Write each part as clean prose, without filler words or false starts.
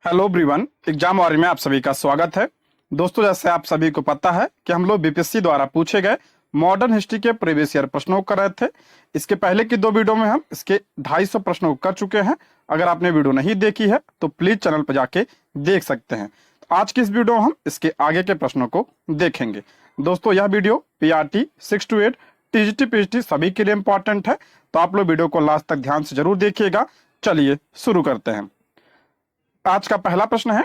Hello everyone, exam warrior में आप सभी का स्वागत है। दोस्तों, जैसे आप सभी को पता है कि हम लोग बीपीएससी द्वारा पूछे गए मॉडर्न हिस्ट्री के प्रीवियस ईयर प्रश्नों को कर रहे थे। इसके पहले की दो वीडियो में हम इसके 250 प्रश्नों को कर चुके हैं। अगर आपने वीडियो नहीं देखी है तो प्लीज चैनल पर जाके देख सकते हैं। तो आज की इस वीडियो में हम इसके आगे के प्रश्नों को देखेंगे। दोस्तों, यह video PRT 6 to 8 TGT PGT सभी के लिए इंपॉर्टेंट है, तो आप लोग वीडियो को लास्ट तक ध्यान से जरूर देखिएगा। चलिए शुरू करते हैं। आज का पहला प्रश्न है,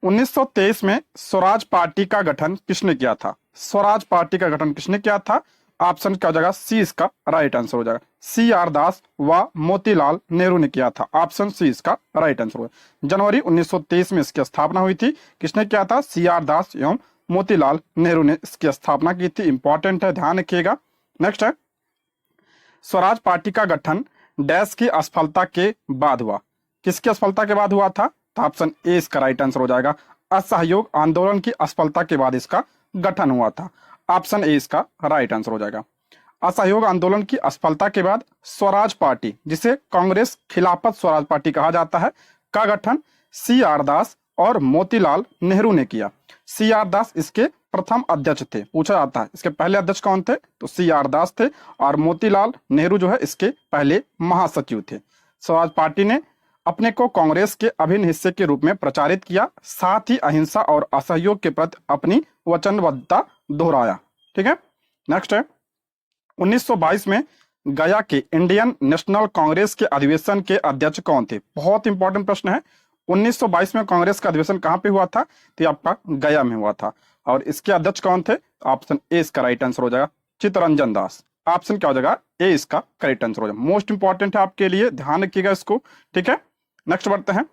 1923 में स्वराज पार्टी का गठन किसने किया था? स्वराज पार्टी का गठन किसने किया था? ऑप्शन क्या हो जाएगा? सी इसका राइट आंसर हो जाएगा। CR दास व मोतीलाल नेहरू ने किया था। ऑप्शन सी इसका राइट आंसर होगा। जनवरी 1923 में इसकी स्थापना हुई थी। किसने किया था? CR दास एवं मोतीलाल नेहरू ने इसकी स्थापना की थी। इंपॉर्टेंट है, ध्यान रखिएगा। नेक्स्ट है, स्वराज पार्टी का गठन डैश की असफलता के बाद हुआ। किसकी असफलता के बाद हुआ था? तो ऑप्शन ए इसका राइट आंसर हो जाएगा। असहयोग आंदोलन की असफलता के बाद इसका गठन हुआ था। ऑप्शन ए इसका राइट आंसर हो जाएगा। असहयोग आंदोलन की असफलता के बाद स्वराज पार्टी, जिसे कांग्रेस खिलाफत स्वराज पार्टी कहा जाता है, का गठन CR दास और मोतीलाल नेहरू ने किया। CR दास इसके प्रथम अध्यक्ष थे। पूछा जाता है इसके पहले अध्यक्ष कौन थे? तो CR दास थे। और मोतीलाल नेहरू जो है इसके पहले महासचिव थे। स्वराज पार्टी ने अपने को कांग्रेस के अभिन्न हिस्से के रूप में प्रचारित किया, साथ ही अहिंसा और असहयोग के प्रति अपनी वचनबद्धता दोहराया। ठीक है। नेक्स्ट है, 1922 में गया के इंडियन नेशनल कांग्रेस के अधिवेशन के अध्यक्ष कौन थे? बहुत इंपॉर्टेंट प्रश्न है। 1922 में कांग्रेस का अधिवेशन कहां पे हुआ था? तो आपका गया में हुआ था। और इसके अध्यक्ष कौन थे? ऑप्शन ए इसका राइट आंसर हो जाएगा, चित्तरंजन दास। ऑप्शन क्या हो जाएगा? ए इसका करेक्ट आंसर हो जाएगा। मोस्ट इंपॉर्टेंट है आपके लिए, ध्यान रखिएगा इसको। ठीक है। नेक्स्ट बढ़ते हैं।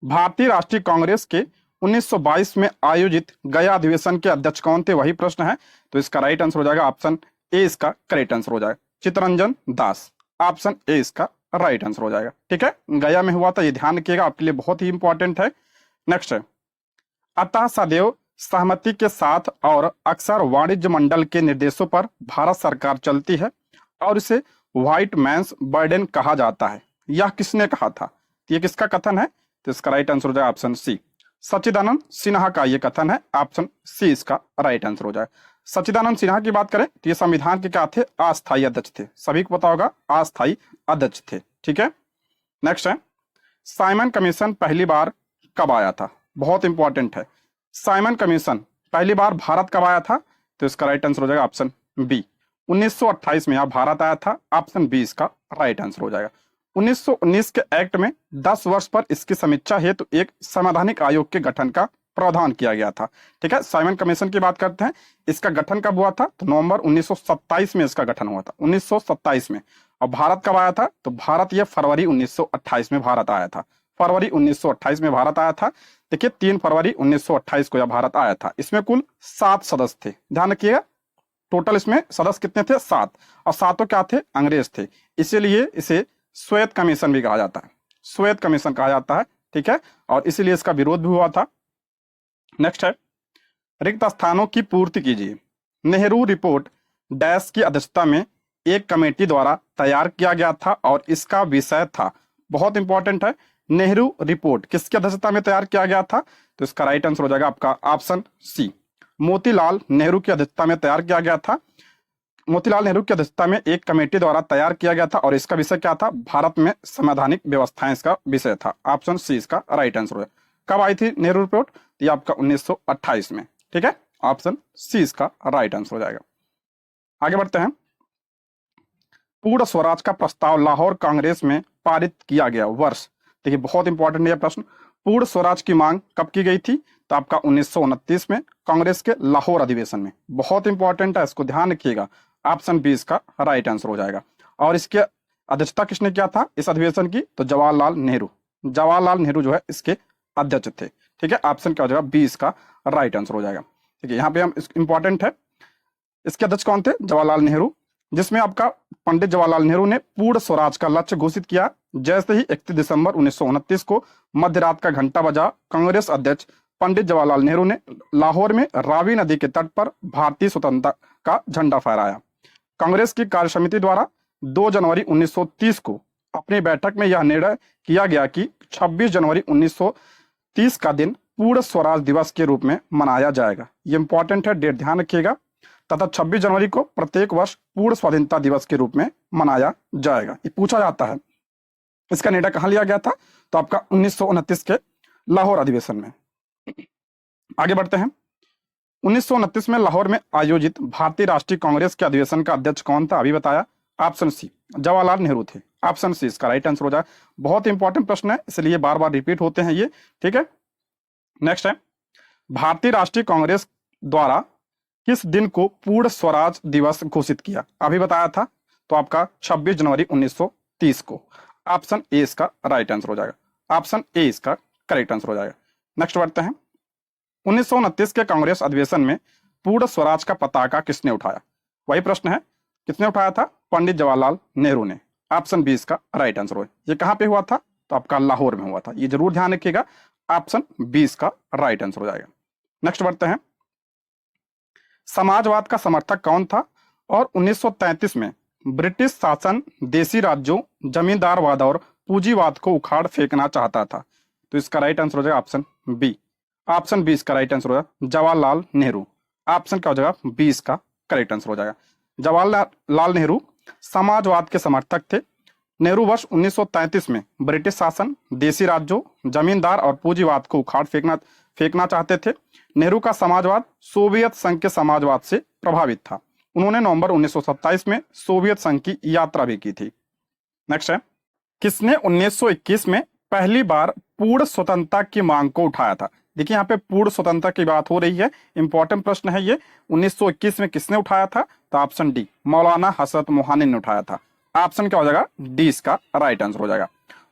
भारतीय राष्ट्रीय कांग्रेस के 1922 में आयोजित गया अधिवेशन के अध्यक्ष कौन थे? वही प्रश्न है। तो इसका राइट आंसर हो जाएगा ऑप्शन ए इसका करेक्ट आंसर हो जाएगा, चित्तरंजन दास। ऑप्शन ए इसका राइट आंसर हो जाएगा। ठीक है, गया में हुआ था, ये ध्यान रखिएगा, आपके लिए बहुत ही इंपॉर्टेंट है। नेक्स्ट है, अतः सदैव सहमति के साथ और अक्सर वाणिज्य मंडल के निर्देशों पर भारत सरकार चलती है और इसे व्हाइट मैंस बर्डन कहा जाता है। यह किसने कहा था? तो ये किसका कथन है? तो इसका राइट आंसर हो जाएगा ऑप्शन सी, सच्चिदानंद सिन्हा का ये कथन है। ऑप्शन सी इसका राइट आंसर हो जाएगा। सच्चिदानंद सिन्हा की बात करें तो ये संविधान के क्या थे? अस्थायी अध्यक्ष थे। सभी को पता होगा, अस्थायी अध्यक्ष थे। ठीक है। नेक्स्ट है, साइमन कमीशन पहली बार कब आया था? बहुत इंपॉर्टेंट है। साइमन कमीशन पहली बार भारत कब आया था? तो इसका राइट आंसर हो जाएगा ऑप्शन बी, 1928 में यह भारत आया था। ऑप्शन बी इसका राइट आंसर हो जाएगा। 1919 के एक्ट में 10 वर्ष पर इसकी समीक्षा हेतु एक संवैधानिक आयोग के गठन का प्रावधान किया गया था। ठीक है। साइमन कमीशन की बात करते हैं, इसका गठन कब हुआ था? तो नवंबर 1927 में इसका गठन हुआ था, 1927 में। और भारत कब आया था? तो भारत यह फरवरी 1928 में भारत आया था। फरवरी 1928 में भारत आया था। देखिए, 3 फरवरी 1928 को यह भारत आया था। इसमें कुल 7 सदस्य थे, ध्यान रखिएगा। टोटल इसमें सदस्य कितने थे? 7। और 7 क्या थे? अंग्रेज थे। इसीलिए इसे श्वेत कमीशन भी कहा जाता है, श्वेत कमीशन कहा जाता है। ठीक है। और इसीलिए इसका विरोध भी हुआ था। नेक्स्ट है, रिक्त स्थानों की पूर्ति कीजिए। नेहरू रिपोर्ट डैश की अध्यक्षता में एक कमेटी द्वारा तैयार किया गया था और इसका विषय था, बहुत इंपॉर्टेंट है, नेहरू रिपोर्ट किसकी अध्यक्षता में तैयार किया गया था? तो इसका राइट आंसर हो जाएगा आपका ऑप्शन सी, मोतीलाल नेहरू की अध्यक्षता में तैयार किया गया था। मोतीलाल नेहरू की अध्यक्षता में एक कमेटी द्वारा तैयार किया गया था और इसका विषय क्या था? भारत में संवैधानिक व्यवस्थाएं इसका विषय था। ऑप्शन सी इसका राइट आंसर है। कब आई थी नेहरू रिपोर्ट? ये आपका 1928 में। ठीक है। ऑप्शन सी इसका राइट आंसर हो जाएगा। आगे बढ़ते हैं। पूर्ण स्वराज का प्रस्ताव लाहौर कांग्रेस में पारित किया गया वर्ष। देखिए, बहुत इंपॉर्टेंट है प्रश्न। पूर्ण स्वराज की मांग कब की गई थी? तो आपका 1929 में कांग्रेस के लाहौर अधिवेशन में। बहुत इंपॉर्टेंट है, इसको ध्यान रखिएगा। ऑप्शन बी इसका राइट आंसर हो जाएगा। और इसके अध्यक्षता किसने किया था इस अधिवेशन की? तो जवाहरलाल नेहरू। जवाहरलाल नेहरू जो है इसके अध्यक्ष थे। ठीक है। ऑप्शन क्या हो जाएगा? बी इसका राइट आंसर हो जाएगा। ठीक है, यहाँ पे हम इंपॉर्टेंट है, इसके अध्यक्ष कौन थे? जवाहरलाल नेहरू। जिसमें आपका पंडित जवाहरलाल नेहरू ने पूर्ण स्वराज का लक्ष्य घोषित किया। जैसे ही 31 दिसंबर 1929 को मध्य रात का घंटा बजा, कांग्रेस अध्यक्ष पंडित जवाहरलाल नेहरू ने लाहौर में रावी नदी के तट पर भारतीय स्वतंत्रता का झंडा फहराया। कांग्रेस की कार्य समिति द्वारा 2 जनवरी 1930 को अपनी बैठक में यह निर्णय किया गया कि 26 जनवरी 1930 का दिन पूर्ण स्वराज दिवस के रूप में मनाया जाएगा। ये इंपॉर्टेंट है, डेट ध्यान रखिएगा। तथा 26 जनवरी को प्रत्येक वर्ष पूर्ण स्वाधीनता दिवस के रूप में मनाया जाएगा। ये पूछा जाता है। इसका निर्णय कहां लिया गया था? तो आपका 1929 के लाहौर अधिवेशन में। आगे बढ़ते हैं। 1929 में लाहौर में आयोजित भारतीय राष्ट्रीय कांग्रेस के अधिवेशन का अध्यक्ष कौन था? अभी बताया। ऑप्शन सी जवाहरलाल नेहरू थे। ऑप्शन सी इसका राइट आंसर हो जाए। बहुत इंपॉर्टेंट प्रश्न है, इसलिए बार बार रिपीट होते हैं ये, ठीक है। नेक्स्ट है, भारतीय राष्ट्रीय कांग्रेस द्वारा किस दिन को पूर्ण स्वराज दिवस घोषित किया? अभी बताया था, तो आपका 26 जनवरी 1930 को। ऑप्शन ए इसका राइट आंसर हो जाएगा। ऑप्शन ए इसका करेक्ट आंसर हो जाएगा। नेक्स्ट बढ़ते हैं। 1929 के कांग्रेस अधिवेशन में पूर्ण स्वराज का पताका किसने उठाया? वही प्रश्न है, किसने उठाया था? पंडित जवाहरलाल नेहरू ने। ऑप्शन बी इसका राइट आंसर हो। ये कहां पे हुआ था? तो आपका लाहौर में हुआ था। ये जरूर ध्यान रखिएगा। ऑप्शन बी इसका राइट आंसर हो जाएगा। नेक्स्ट बढ़ते हैं। समाजवाद का समर्थक कौन था और 1933 में ब्रिटिश शासन देसी राज्यों, जमींदारवाद और पूंजीवाद को उखाड़ फेंकना चाहता था? तो इसका राइट आंसर हो जाएगा ऑप्शन बी। ऑप्शन बी इसका राइट आंसर हो जाएगा जवाहरलाल नेहरू। ऑप्शन क्या हो जाएगा? बी इसका करेक्ट आंसर हो जाएगा। जवाहरलाल नेहरू समाजवाद के समर्थक थे। नेहरू वर्ष 1933 में ब्रिटिश शासन, देसी राज्यों, जमींदार और पूंजीवाद को उखाड़ फेंकना चाहते थे। नेहरू का समाजवाद सोवियत संघ के समाजवाद से प्रभावित था। उन्होंने नवंबर 1927 में सोवियत संघ की यात्रा भी की थी। नेक्स्ट है, किसने 1921 में पहली बार पूर्ण स्वतंत्रता की मांग को उठाया था? देखिए यहाँ पे पूर्ण स्वतंत्रता की बात हो रही है, इंपॉर्टेंट प्रश्न है ये। 1921 में किसने उठाया था? तो ऑप्शन डी मौलाना हसरत मोहानी ने उठाया था। ऑप्शन क्या हो जाएगा? डी इसका राइट आंसर हो जाएगा।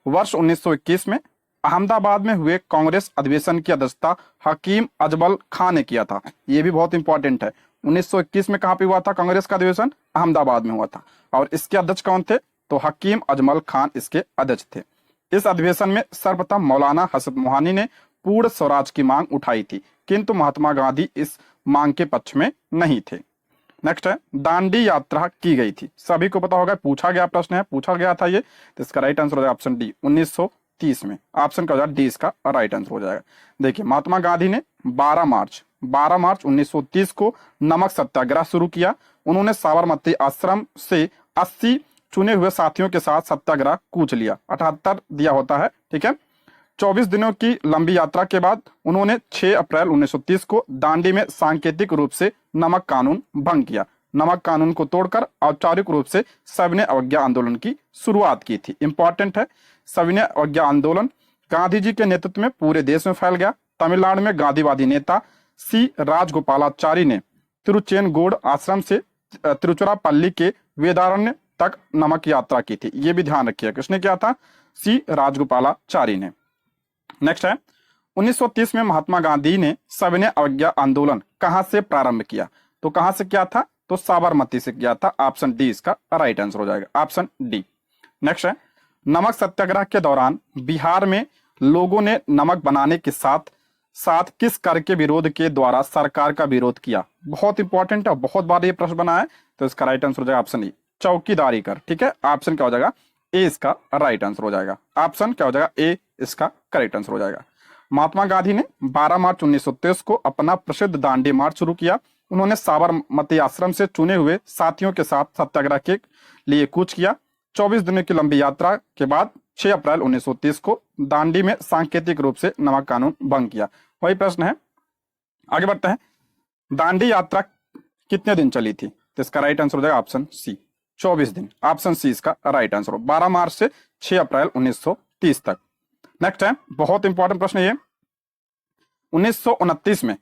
वर्ष 1921 में अहमदाबाद में हुए कांग्रेस अधिवेशन की अध्यक्षता हकीम अजमल खान ने किया था। ये भी बहुत इंपॉर्टेंट है। 1921 में कहां पे हुआ था कांग्रेस का अधिवेशन? अहमदाबाद में हुआ था। और इसके अध्यक्ष कौन थे? तो हकीम अजमल खान इसके अध्यक्ष थे। इस अधिवेशन में सर्वप्रथम मौलाना हसरत मोहानी ने पूर्ण स्वराज की मांग उठाई थी, किंतु महात्मा गांधी इस मांग के पक्ष में नहीं थे। नेक्स्ट है, दांडी यात्रा की गई थी। सभी को पता होगा, पूछा गया प्रश्न है, पूछा गया था ये। तो इसका राइट आंसर हो जाएगा ऑप्शन डी 1930 में। ऑप्शन क्या हो जाएगा? डी इसका राइट आंसर हो जाएगा। देखिए महात्मा गांधी ने 12 मार्च 1930 को नमक सत्याग्रह शुरू किया। उन्होंने साबरमती आश्रम से 80 चुने हुए साथियों के साथ सत्याग्रह कूच लिया। 78 दिया होता है, ठीक है। 24 दिनों की लंबी यात्रा के बाद उन्होंने 6 अप्रैल 1930 को दांडी में सांकेतिक रूप से नमक कानून भंग किया। नमक कानून को तोड़कर औपचारिक रूप से सविनय अवज्ञा आंदोलन की शुरुआत की थी। इंपॉर्टेंट है, सविनय अवज्ञा आंदोलन गांधी जी के नेतृत्व में पूरे देश में फैल गया। तमिलनाडु में गांधीवादी नेता सी राजगोपालाचारी ने तिरुचेनगोड आश्रम से तिरुचिरापल्ली के वेदारण्य तक नमक यात्रा की थी। ये भी ध्यान रखिए, किसने किया था? सी राजगोपालाचारी ने। नेक्स्ट है, 1930 में महात्मा गांधी ने सविनय अवज्ञा आंदोलन कहां से प्रारंभ किया? तो कहां से किया था? तो साबरमती से किया था। ऑप्शन डी इसका राइट आंसर हो जाएगा, ऑप्शन डी। नेक्स्ट है, नमक सत्याग्रह के दौरान बिहार में लोगों ने नमक बनाने के साथ साथ किस कर के विरोध के द्वारा सरकार का विरोध किया? बहुत इंपॉर्टेंट है, बहुत बार ये प्रश्न बना है। तो इसका राइट आंसर हो जाएगा ऑप्शन ई चौकीदारी कर, ठीक है। ऑप्शन क्या हो जाएगा? ए इसका राइट आंसर हो जाएगा। ऑप्शन क्या हो जाएगा? ए इसका करेक्ट आंसर हो जाएगा। महात्मा गांधी ने 12 मार्च 1930 को अपना प्रसिद्ध दांडी मार्च शुरू किया। उन्होंने साबरमती आश्रम से चुने हुए साथियों के साथ सत्याग्रह के लिए कूच किया। 24 दिनों की लंबी यात्रा के बाद 6 अप्रैल 1930 को दांडी में सांकेतिक रूप से नमक कानून भंग किया। वही प्रश्न है, आगे बढ़ते हैं। दांडी यात्रा कितने दिन चली थी? तो इसका राइट आंसर हो जाएगा ऑप्शन सी 24 दिन। ऑप्शन सी इसका राइट आंसर हो, 12 मार्च से 6 अप्रैल 1930 तक। नेक्स्ट है, बहुत इंपॉर्टेंट प्रश्न ये। 1929 में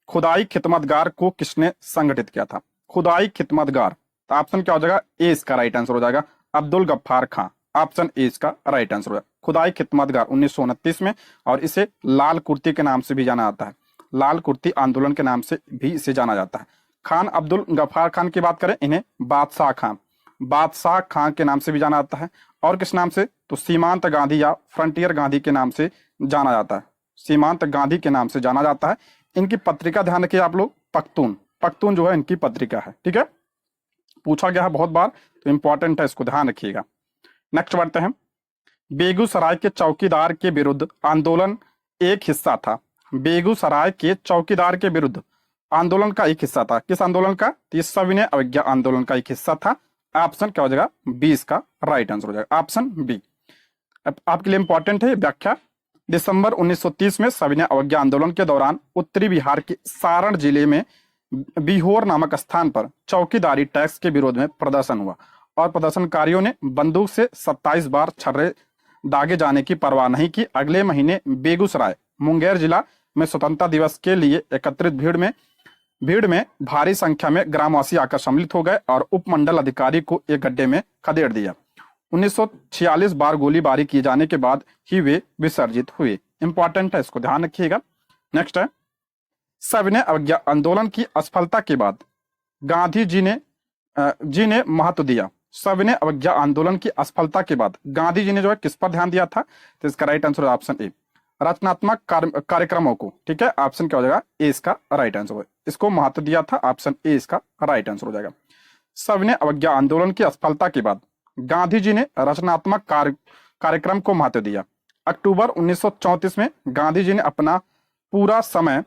खुदाई खिदमतगार को किसने संगठित किया था? खुदाई खिदमतगार, तो ऑप्शन क्या हो जाएगा? ए इसका राइट आंसर हो जाएगा अब्दुल गफ्फार खां। ऑप्शन ए इसका राइट आंसर हो जाएगा। खुदाई खिदमतगार 1929 में, और इसे लाल कुर्ती के नाम से भी जाना जाता है। लाल कुर्ती आंदोलन के नाम से भी इसे जाना जाता है। खान अब्दुल गफ्फार खान की बात करें, इन्हें बादशाह खां के नाम से भी जाना जाता है। और किस नाम से? तो सीमांत गांधी या फ्रंटियर गांधी के नाम से जाना जाता है। सीमांत गांधी के नाम से जाना जाता है। इनकी पत्रिका ध्यान रखिए आप लोग, पख्तून जो है इनकी पत्रिका है, ठीक है। पूछा गया है बहुत बार, तो इंपॉर्टेंट है, इसको ध्यान रखिएगा। नेक्स्ट बढ़ते हैं। बेगूसराय के चौकीदार के विरुद्ध आंदोलन एक हिस्सा था। बेगूसराय के चौकीदार के विरुद्ध आंदोलन का एक हिस्सा था। किस आंदोलन का? तो ये सविनय अवज्ञा आंदोलन का एक हिस्सा था। ऑप्शन क्या हो जाएगा? 20 का राइट आंसर हो जाएगा, ऑप्शन बी। अब आपके लिए इंपॉर्टेंट है व्याख्या। दिसंबर 1930 में सविनय अवज्ञा आंदोलन के दौरान उत्तरी बिहार के सारण जिले में बिहोर नामक स्थान पर चौकीदारी टैक्स के विरोध में प्रदर्शन हुआ और प्रदर्शनकारियों ने बंदूक से 27 बार छर्रे दागे जाने की परवाह नहीं की। अगले महीने बेगूसराय, मुंगेर जिला में स्वतंत्रता दिवस के लिए एकत्रित भीड़ में भारी संख्या में ग्रामवासी आकर सम्मिलित हो गए और उपमंडल अधिकारी को एक गड्ढे में खदेड़ दिया। 1946 बार गोलीबारी किए जाने के बाद ही वे विसर्जित हुए। इंपॉर्टेंट है, इसको ध्यान रखिएगा। नेक्स्ट है, सविनय अवज्ञा आंदोलन की असफलता के बाद गांधी जी ने महत्व दिया। सविनय अवज्ञा आंदोलन की असफलता के बाद गांधी जी ने जो है किस पर ध्यान दिया था? तो इसका राइट आंसर है ऑप्शन ए, रचनात्मक कार्यक्रमों को। ठीक है, ऑप्शन क्या हो जाएगा? ए इसका राइट आंसर है। इसको महत्व दिया था, ऑप्शन ए इसका राइट आंसर हो जाएगा। सविनय अवज्ञा आंदोलन की असफलता के बाद गांधी जी ने रचनात्मक कार्यक्रम को महत्व दिया। अक्टूबर 1934 में गांधी जी ने अपना पूरा समय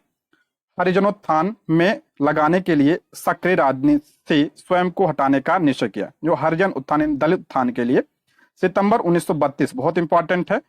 हरिजनोत्थान में लगाने के लिए सक्रिय राजनीति से स्वयं को हटाने का निश्चय किया। जो हरिजन उत्थान, दलित उत्थान के लिए सितंबर 1932, बहुत इंपॉर्टेंट है,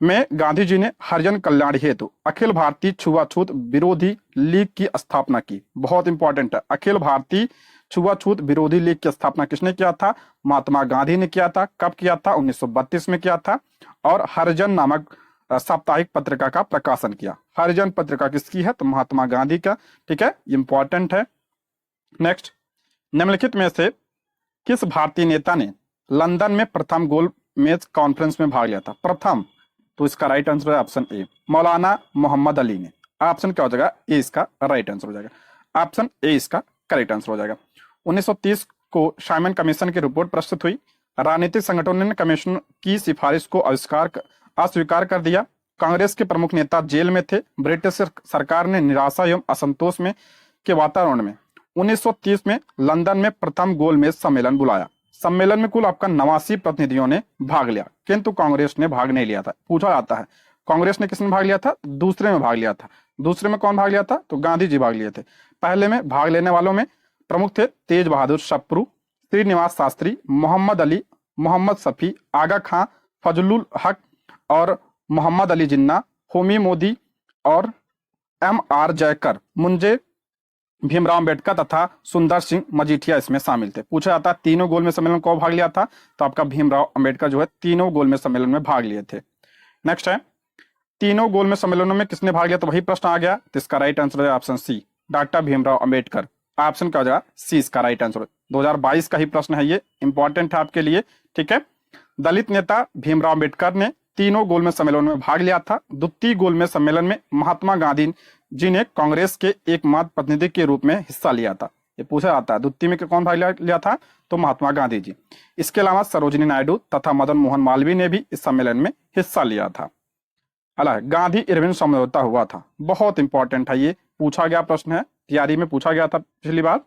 में गांधी जी ने हरिजन कल्याण हेतु अखिल भारतीय छुआछूत विरोधी लीग की स्थापना की। बहुत इंपॉर्टेंट है, अखिल भारतीय छुआछूत विरोधी लीग की स्थापना किसने किया था? महात्मा गांधी ने किया था। कब किया था? 1932 में किया था। और हरिजन नामक साप्ताहिक पत्रिका का प्रकाशन किया। हरिजन पत्रिका किसकी है? तो महात्मा गांधी का। ठीक है, इंपॉर्टेंट है। नेक्स्ट, निम्नलिखित में से किस भारतीय नेता ने लंदन में प्रथम गोल मेज कॉन्फ्रेंस में भाग लिया था? प्रथम, तो इसका राइट आंसर है ऑप्शन ए, मौलाना मोहम्मद अली ने। ऑप्शन क्या हो जाएगा? ए इसका राइट आंसर हो जाएगा, ऑप्शन ए इसका करेक्ट आंसर हो जाएगा। 1930 को साइमन कमीशन की रिपोर्ट प्रस्तुत हुई। राजनीतिक संगठनों ने कमीशन की सिफारिश को अस्वीकार कर दिया। कांग्रेस के प्रमुख नेता जेल में थे। ब्रिटिश सरकार ने निराशा एवं असंतोष के वातावरण में 1930 में लंदन में प्रथम गोलमेज सम्मेलन बुलाया। सम्मेलन में कुल आपका 89 प्रतिनिधियों ने भाग लिया, किंतु कांग्रेस ने भाग नहीं लिया था। पूछा जाता है कांग्रेस ने किसमें भाग लिया था? दूसरे में भाग लिया था। दूसरे में कौन भाग लिया था? तो गांधी जी भाग लिए थे। पहले में भाग लेने वालों में प्रमुख थे तेज बहादुर सप्रू, श्रीनिवास शास्त्री, मोहम्मद अली, मोहम्मद शफी, आगा खां, फजलुल हक और मोहम्मद अली जिन्ना, होमी मोदी और M.R. जयकर, मुंजे, भीमराव अंबेडकर तथा सुंदर सिंह मजीठिया इसमें शामिल थे। पूछा जाता है तीनों गोलमेज सम्मेलन को भाग लिया था? तो आपका भीमराव अंबेडकर जो है तीनों गोलमेज सम्मेलन में भाग लिए थे। नेक्स्ट है, तीनों गोलमेज सम्मेलनों में किसने भाग लिया? तो वही प्रश्न आ गया, तो इसका राइट आंसर है option C, doctor Bhimrao Ambedkar. Option क्या हो जाएगा? सी इसका राइट आंसर। 2022 का ही प्रश्न है ये, इंपॉर्टेंट है आपके लिए। ठीक है, दलित नेता भीमराव अंबेडकर ने तीनों गोलमेज सम्मेलन में भाग लिया था। द्वितीय गोलमेज सम्मेलन में महात्मा गांधी जी ने कांग्रेस के एकमात्र प्रतिनिधि के रूप में हिस्सा लिया था। ये पूछा जाता है द्वितीय में कौन भाग लिया था? तो महात्मा गांधी जी। इसके अलावा सरोजिनी नायडू तथा मदन मोहन मालवीय ने भी इस सम्मेलन में हिस्सा लिया था। गांधी इरविन समझौता हुआ था, बहुत इंपॉर्टेंट है ये, पूछा गया प्रश्न है, तैयारी में पूछा गया था पिछली बार।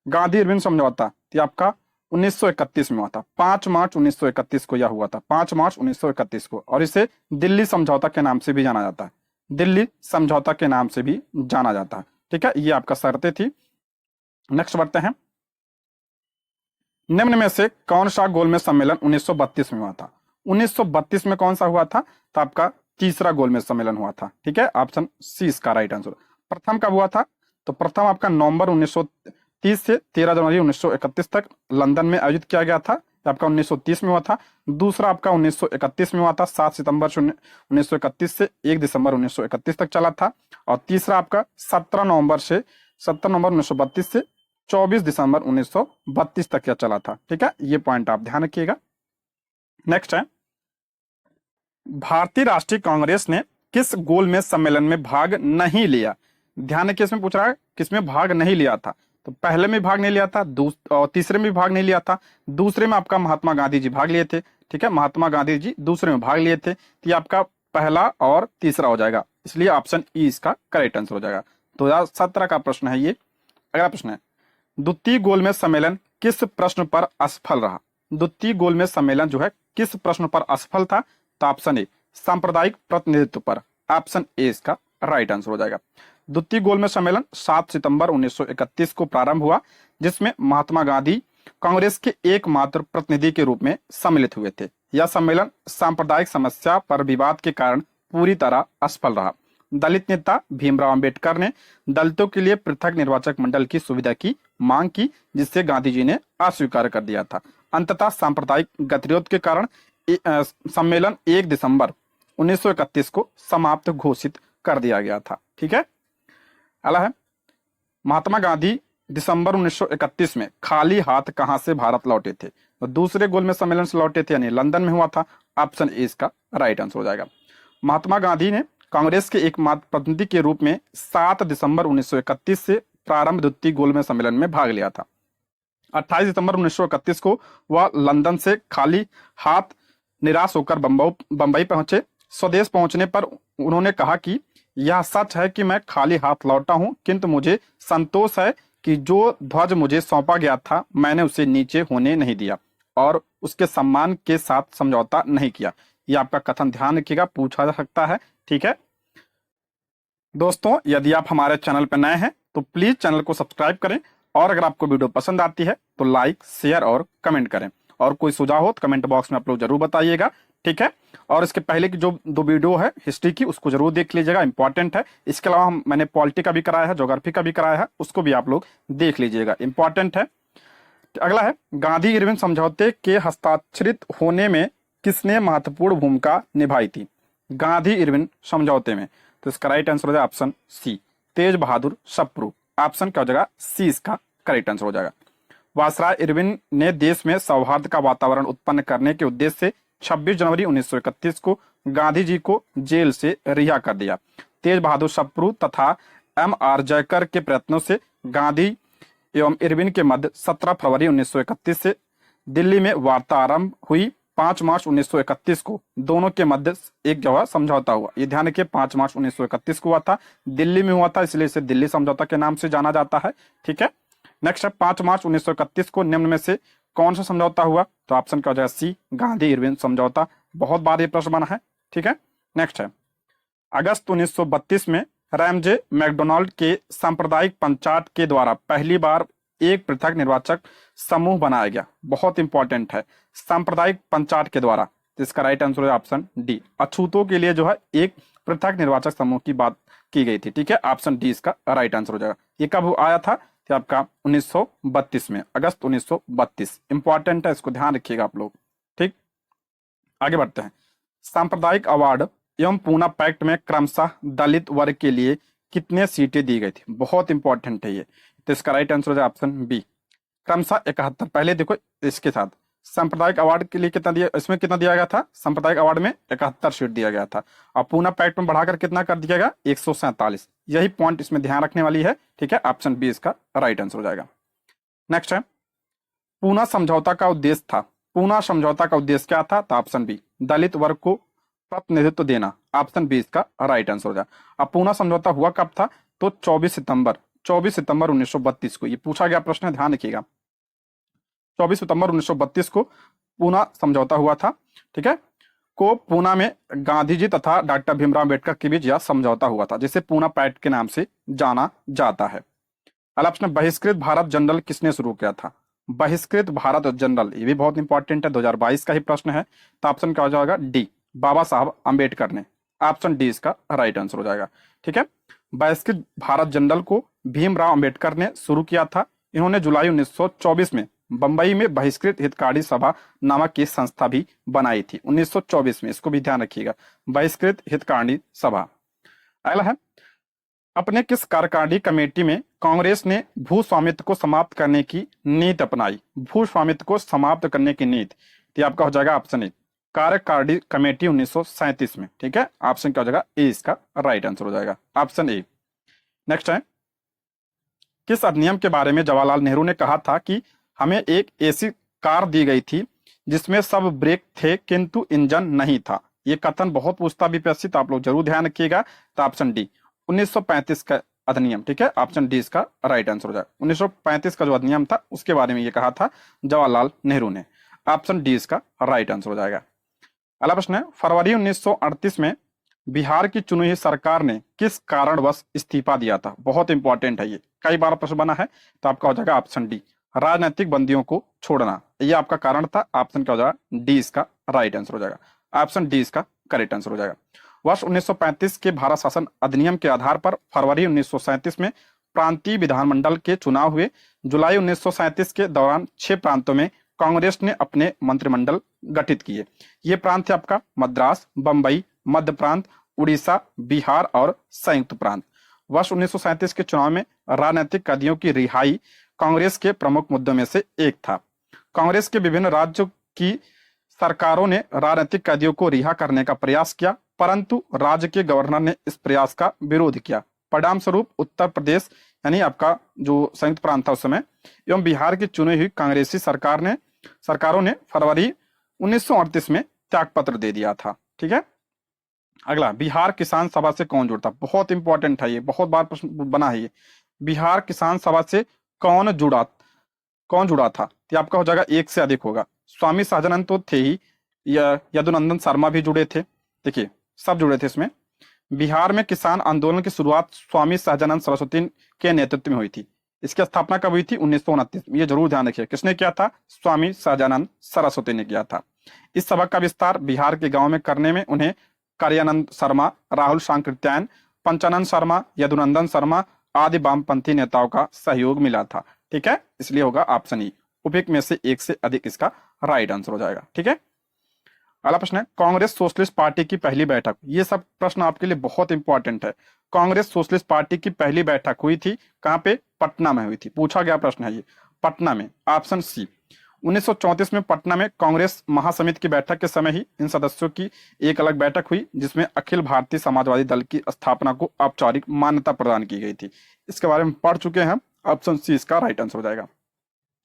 गांधी इरविन समझौता आपका 1931 में हुआ था। 5 मार्च 1931 को यह हुआ था, 5 मार्च 1931 को, और इसे दिल्ली समझौता के नाम से भी जाना जाता है। दिल्ली समझौता के नाम से भी जाना जाता है। ठीक है, ये आपका शर्तें थी। नेक्स्ट बढ़ते हैं, निम्न में से कौन सा गोलमेज सम्मेलन 1932 में हुआ था? 1932 में कौन सा हुआ था? तो आपका तीसरा गोलमेज सम्मेलन हुआ था। ठीक है, ऑप्शन सी इसका राइट आंसर। प्रथम कब हुआ था? तो प्रथम आपका नवंबर 1930 से 13 जनवरी 1931 तक लंदन में आयोजित किया गया था, आपका 1930 में हुआ था। दूसरा आपका 1931 में हुआ था, 7 सितंबर 1931 से 1 दिसंबर 1931 तक चला था। और तीसरा आपका 17 नवंबर 1932 से 24 दिसंबर 1932 तक यह चला था। ठीक है, ये पॉइंट आप ध्यान रखिएगा। नेक्स्ट है, भारतीय राष्ट्रीय कांग्रेस ने किस गोलमेज सम्मेलन में भाग नहीं लिया? ध्यान रखिए, इसमें पूछ रहा है किसमें भाग नहीं लिया था। तो पहले में भाग नहीं लिया था, और तीसरे में भी भाग नहीं लिया था। दूसरे में आपका महात्मा गांधी जी भाग लिए थे। ठीक है, महात्मा गांधी जी दूसरे में भाग लिए थे। तो ये आपका पहला और तीसरा हो जाएगा, इसलिए ऑप्शन ई इसका करेक्ट आंसर हो जाएगा। 2017 का प्रश्न है ये। अगला प्रश्न है, द्वितीय गोलमेज सम्मेलन किस प्रश्न पर असफल रहा? द्वितीय गोलमेज सम्मेलन जो है किस प्रश्न पर असफल था? तो ऑप्शन ए सांप्रदायिक प्रतिनिधित्व पर। ऑप्शन ए इसका राइट आंसर हो जाएगा। द्वितीय गोलमेज सम्मेलन 7 सितंबर 1931 को प्रारंभ हुआ, जिसमें महात्मा गांधी कांग्रेस के एकमात्र प्रतिनिधि के रूप में सम्मिलित हुए थे। यह सम्मेलन सांप्रदायिक समस्या पर विवाद के कारण पूरी तरह असफल रहा। दलित नेता भीमराव अंबेडकर ने दलितों के लिए पृथक निर्वाचक मंडल की सुविधा की मांग की, जिससे गांधी जी ने अस्वीकार कर दिया था। अंततः सांप्रदायिक गतिरोध के कारण सम्मेलन 1 दिसंबर 1931 को समाप्त घोषित कर दिया गया था। ठीक है, अगला है महात्मा गांधी दिसंबर 1931 में खाली हाथ कहां से भारत लौटे थे? तो दूसरे गोलमेज सम्मेलन से लौटे थे, यानी लंदन में हुआ था। ऑप्शन ए इसका राइट आंसर हो जाएगा। महात्मा गांधी ने कांग्रेस के एकमात्र प्रतिनिधि के रूप में 7 दिसंबर 1931 से प्रारंभ द्वितीय गोलमेज सम्मेलन में भाग लिया था। 28 दिसंबर 1931 को वह लंदन से खाली हाथ निराश होकर बंबई पहुंचे। स्वदेश पहुंचने पर उन्होंने कहा कि यह सच है कि मैं खाली हाथ लौटा हूं, किंतु मुझे संतोष है कि जो ध्वज मुझे सौंपा गया था मैंने उसे नीचे होने नहीं दिया और उसके सम्मान के साथ समझौता नहीं किया। यह आपका कथन ध्यान रखिएगा, पूछा जा सकता है। ठीक है दोस्तों, यदि आप हमारे चैनल पर नए हैं तो प्लीज चैनल को सब्सक्राइब करें, और अगर आपको वीडियो पसंद आती है तो लाइक, शेयर और कमेंट करें, और कोई सुझाव हो तो कमेंट बॉक्स में आप लोग जरूर बताइएगा। ठीक है, और इसके पहले की जो 2 वीडियो है हिस्ट्री की, उसको जरूर देख लीजिएगा, इंपॉर्टेंट है। इसके अलावा मैंने पॉलिटी का भी कराया है, ज्योग्राफी का भी कराया है, उसको भी आप लोग देख लीजिएगा, इंपॉर्टेंट है। अगला है गांधी इरविन समझौते के हस्ताक्षरित होने में किसने महत्वपूर्ण भूमिका निभाई थी? गांधी इरविन समझौते में, तो इसका राइट आंसर हो जाएगा ऑप्शन सी, तेज बहादुर सप्रू। ऑप्शन क्या हो जाएगा? सी इसका करेक्ट आंसर हो जाएगा। वायसराय इरविन ने देश में सौहार्द का वातावरण उत्पन्न करने के उद्देश्य से 26 जनवरी 1931 को गांधी जी को जेल से रिहा कर दिया। तेज बहादुर सप्रू तथा M.R. जयकर के प्रयत्नों से गांधी एवं इरविन के मध्य 17 फरवरी 1931 से दिल्ली में वार्ता आरंभ हुई। 5 मार्च 1931 को दोनों के मध्य एक जगह समझौता हुआ। ये ध्यान रखिए, 5 मार्च 1931 को हुआ था, दिल्ली में हुआ था, इसलिए इसे दिल्ली समझौता के नाम से जाना जाता है। ठीक है, नेक्स्ट है 5 मार्च 1931 को निम्न में से कौन सा समझौता हुआ? तो ऑप्शन क्या हो जाएगा? सी, गांधी इरविन समझौता। बहुत बार ये प्रश्न बना है। ठीक है, नेक्स्ट है अगस्त 1932 में रैमजे मैकडोनाल्ड के सांप्रदायिक पंचायत के द्वारा पहली बार एक पृथक निर्वाचक समूह बनाया गया। बहुत इंपॉर्टेंट है, सांप्रदायिक पंचायत के द्वारा। इसका राइट आंसर है ऑप्शन डी, अछूतों के लिए जो है एक पृथक निर्वाचक समूह की बात की गई थी। ठीक है, ऑप्शन डी इसका राइट आंसर हो जाएगा। ये कब आया था? तो आपका 1932 में, अगस्त 1932। इंपॉर्टेंट है, इसको ध्यान रखिएगा आप लोग। ठीक, आगे बढ़ते हैं। सांप्रदायिक अवार्ड एवं पूना पैक्ट में क्रमशः दलित वर्ग के लिए कितने सीटें दी गई थी? बहुत इंपॉर्टेंट है ये, तो इसका राइट आंसर हो जाए ऑप्शन बी, क्रमशः 71। पहले देखो इसके साथ सांप्रदायिक अवार्ड के लिए कितना दिया, इसमें कितना दिया गया था? सांप्रदायिक अवार्ड में 71 सीट दिया गया था, और पूना पैक्ट में बढ़ाकर कितना कर दिया गया? 147। यही पॉइंट इसमें ध्यान रखने वाली है। ठीक है, ऑप्शन बी इसका राइट आंसर हो जाएगा। नेक्स्ट है पूना समझौता का उद्देश्य था। पूना समझौता का उद्देश्य क्या था? तो ऑप्शन बी, दलित वर्ग को प्रतिनिधित्व देना। ऑप्शन बी इसका राइट आंसर हो जाए। अब पूना समझौता हुआ कब था? तो 24 सितंबर 1932 को। ये पूछा गया प्रश्न है, ध्यान रखिएगा। 24 सितंबर 1932 को पूना समझौता हुआ था। ठीक है, को पूना में गांधी जी तथा डॉक्टर भीमराव अंबेडकर के बीच यह समझौता हुआ था, जिसे पूना पैक्ट के नाम से जाना जाता है। अगला प्रश्न, बहिष्कृत भारत जनरल किसने शुरू किया था? बहिष्कृत भारत जनरल, ये भी बहुत इंपॉर्टेंट है, 2022 का ही प्रश्न है। तो ऑप्शन क्या हो जाएगा? डी, बाबा साहब अंबेडकर ने। ऑप्शन डी इसका राइट आंसर हो जाएगा। ठीक है, बहिष्कृत भारत जनरल को भीमराव अंबेडकर ने शुरू किया था। इन्होंने जुलाई 1924 में बंबई में बहिष्कृत हितकारी सभा नामक एक संस्था भी बनाई थी। 1924 में, इसको भी ध्यान रखिएगा, बहिष्कृत हितकारी सभा। अगला है अपने किस कार्यकारिणी कमेटी में कांग्रेस ने भू स्वामित्व को समाप्त करने की नीति अपनाई? भू स्वामित्व को समाप्त करने की नीति, तो आपका हो जाएगा ऑप्शन ए, कार्यकारिणी कमेटी 1937 में। ठीक है, ऑप्शन क्या हो जाएगा? ए इसका राइट आंसर हो जाएगा, ऑप्शन ए। नेक्स्ट है किस अधिनियम के बारे में जवाहरलाल नेहरू ने कहा था कि हमें एक ऐसी कार दी गई थी जिसमें सब ब्रेक थे किंतु इंजन नहीं था? ये कथन बहुत पूछता बीपीएससी, तो आप लोग जरूर ध्यान रखिएगा। तो ऑप्शन डी, 1935 का अधिनियम। ठीक है, ऑप्शन डी इसका राइट आंसर हो जाएगा। 1935 का जो अधिनियम था उसके बारे में ये कहा था जवाहरलाल नेहरू ने। ऑप्शन डी इसका राइट आंसर हो जाएगा। अगला प्रश्न है, फरवरी 1938 में बिहार की चुनी हुई सरकार ने किस कारणवश इस्तीफा दिया था? बहुत इंपॉर्टेंट है ये, कई बार प्रश्न बना है। तो आपका हो जाएगा ऑप्शन डी, राजनीतिक बंदियों को छोड़ना, ये आपका कारण था। ऑप्शन क्या हो जाएगा? डी इसका राइट आंसर हो जाएगा। ऑप्शन डी इसका करेक्ट आंसर हो जाएगा। वर्ष 1935 के भारत शासन अधिनियम के आधार पर फरवरी 1937 में प्रांतीय विधानमंडल के चुनाव हुए। जुलाई 1937 के दौरान 6 प्रांतों में कांग्रेस ने अपने मंत्रिमंडल गठित किए। ये प्रांत है आपका मद्रास, बंबई, मध्य प्रांत, उड़ीसा, बिहार और संयुक्त प्रांत। वर्ष 1937 के चुनाव में राजनीतिक कैदियों की रिहाई कांग्रेस के प्रमुख मुद्दों में से एक था। कांग्रेस के विभिन्न राज्यों की सरकारों ने राजनीतिक कैदियों को रिहा करने का प्रयास किया, परंतु राज्य के गवर्नर ने इस प्रयास का विरोध किया। परिणाम स्वरूप उत्तर प्रदेश यानी आपका जो संयुक्त प्रांत था उस समय एवं बिहार की चुनी हुई कांग्रेसी सरकारों ने फरवरी 1938 में त्यागपत्र दे दिया था। ठीक है। अगला, बिहार किसान सभा से कौन जुड़ता? बहुत इंपॉर्टेंट है ये, बहुत बार प्रश्न बना है ये। बिहार किसान सभा से कौन जुड़ा था? तो आपका हो जाएगा एक से अधिक होगा। स्वामी सहजानंद तो थे ही, यदुनंदन शर्मा भी जुड़े थे। देखिए सब जुड़े थे इसमें। बिहार में किसान आंदोलन की शुरुआत स्वामी सहजानंद सरस्वती के नेतृत्व में हुई थी। इसकी स्थापना कब हुई थी? 1929 में। ये जरूर ध्यान रखिए, किसने किया था? स्वामी सहजानंद सरस्वती ने किया था। इस सभा का विस्तार बिहार के गांव में करने में उन्हें कार्यानंद शर्मा, राहुल सांकृत्यायन, पंचानंद शर्मा, यदुनंदन शर्मा आदि वामपंथी नेताओं का सहयोग मिला था। ठीक है, इसलिए होगा ऑप्शन ई, उपयुक्त में से एक से अधिक इसका राइट आंसर हो जाएगा। ठीक है। अगला प्रश्न है, कांग्रेस सोशलिस्ट पार्टी की पहली बैठक। ये सब प्रश्न आपके लिए बहुत इंपॉर्टेंट है। कांग्रेस सोशलिस्ट पार्टी की पहली बैठक हुई थी कहां पे? पटना में हुई थी। पूछा गया प्रश्न है ये, पटना में। ऑप्शन सी, 1934 में पटना में कांग्रेस महासमिति की बैठक के समय ही इन सदस्यों की एक अलग बैठक हुई, जिसमें अखिल भारतीय समाजवादी दल की स्थापना को औपचारिक मान्यता प्रदान की गई थी। इसके बारे में पढ़ चुके हैं। ऑप्शन सी इसका राइट आंसर हो जाएगा।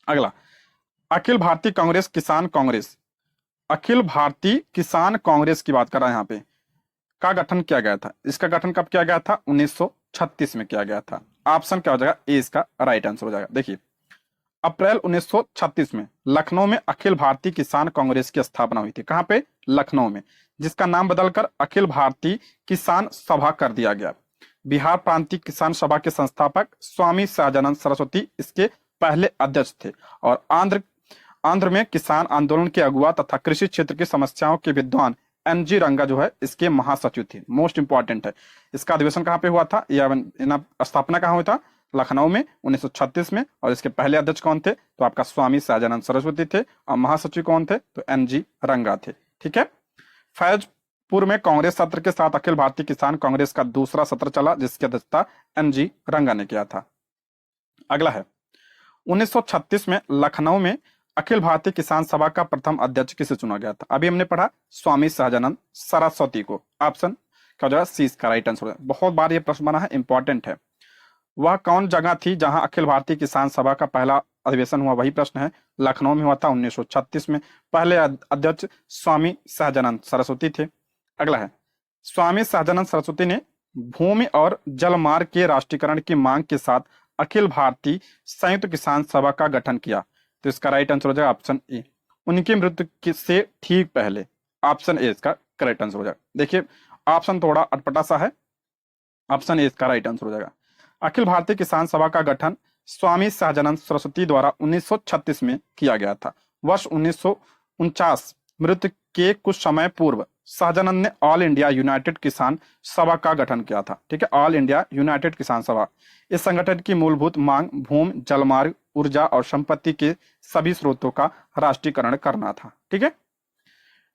अगला, अखिल भारतीय कांग्रेस किसान कांग्रेस, अखिल भारतीय किसान कांग्रेस की बात कर रहा है यहाँ पे, का गठन किया गया था। इसका गठन कब किया गया था? 1936 में किया गया था। ऑप्शन क्या हो जाएगा? ए इसका राइट आंसर हो जाएगा। देखिए, अप्रैल 1936 में लखनऊ में अखिल भारतीय किसान कांग्रेस की स्थापना हुई थी। कहां पे? लखनऊ में, जिसका नाम बदलकर अखिल भारतीय किसान सभा कर दिया गया। बिहार प्रांतीय किसान सभा के संस्थापक स्वामी सहजानंद सरस्वती इसके पहले अध्यक्ष थे और आंध्र में किसान आंदोलन के अगुवा तथा कृषि क्षेत्र की समस्याओं के विद्वान एनजी रंगा जो है इसके महासचिव थे। मोस्ट इंपॉर्टेंट है। इसका अधिवेशन कहां पे हुआ था या स्थापना कहां हुआ था? लखनऊ में 1936 में। और इसके पहले अध्यक्ष कौन थे? तो आपका स्वामी सहजानंद सरस्वती थे। और महासचिव कौन थे? तो एनजी रंगा थे। ठीक है। फैजपुर में कांग्रेस सत्र के साथ अखिल भारतीय किसान कांग्रेस का दूसरा सत्र चला, जिसकी अध्यक्षता एनजी रंगा ने किया था। अगला है, 1936 में लखनऊ में अखिल भारतीय किसान सभा का प्रथम अध्यक्ष किसे चुना गया था? अभी हमने पढ़ा स्वामी सहजानंद सरस्वती को। ऑप्शन क्या हो जाएगा? सी इसका राइट आंसर। बहुत बार ये प्रश्न बना है, इंपॉर्टेंट है। वह कौन जगह थी जहां अखिल भारतीय किसान सभा का पहला अधिवेशन हुआ? वही प्रश्न है। लखनऊ में हुआ था 1936 में। पहले अध्यक्ष स्वामी सहजानंद सरस्वती थे। अगला है, स्वामी सहजानंद सरस्वती ने भूमि और जल मार्ग के राष्ट्रीयकरण की मांग के साथ अखिल भारतीय संयुक्त किसान सभा का गठन किया। तो इसका राइट आंसर हो जाएगा ऑप्शन ए, उनकी मृत्यु से ठीक पहले। ऑप्शन ए इसका करेक्ट आंसर हो जाएगा। देखिए ऑप्शन थोड़ा अटपटा सा है, ऑप्शन ए इसका राइट आंसर हो जाएगा। अखिल भारतीय किसान सभा का गठन स्वामी सहजानंद सरस्वती द्वारा 1936 में किया गया था। वर्ष 1949 मृत्यु के कुछ समय पूर्व सहजानंद ने ऑल इंडिया यूनाइटेड किसान सभा का गठन किया था। ठीक है, ऑल इंडिया यूनाइटेड किसान सभा। इस संगठन की मूलभूत मांग भूमि, जलमार्ग, ऊर्जा और संपत्ति के सभी स्रोतों का राष्ट्रीयकरण करना था। ठीक है।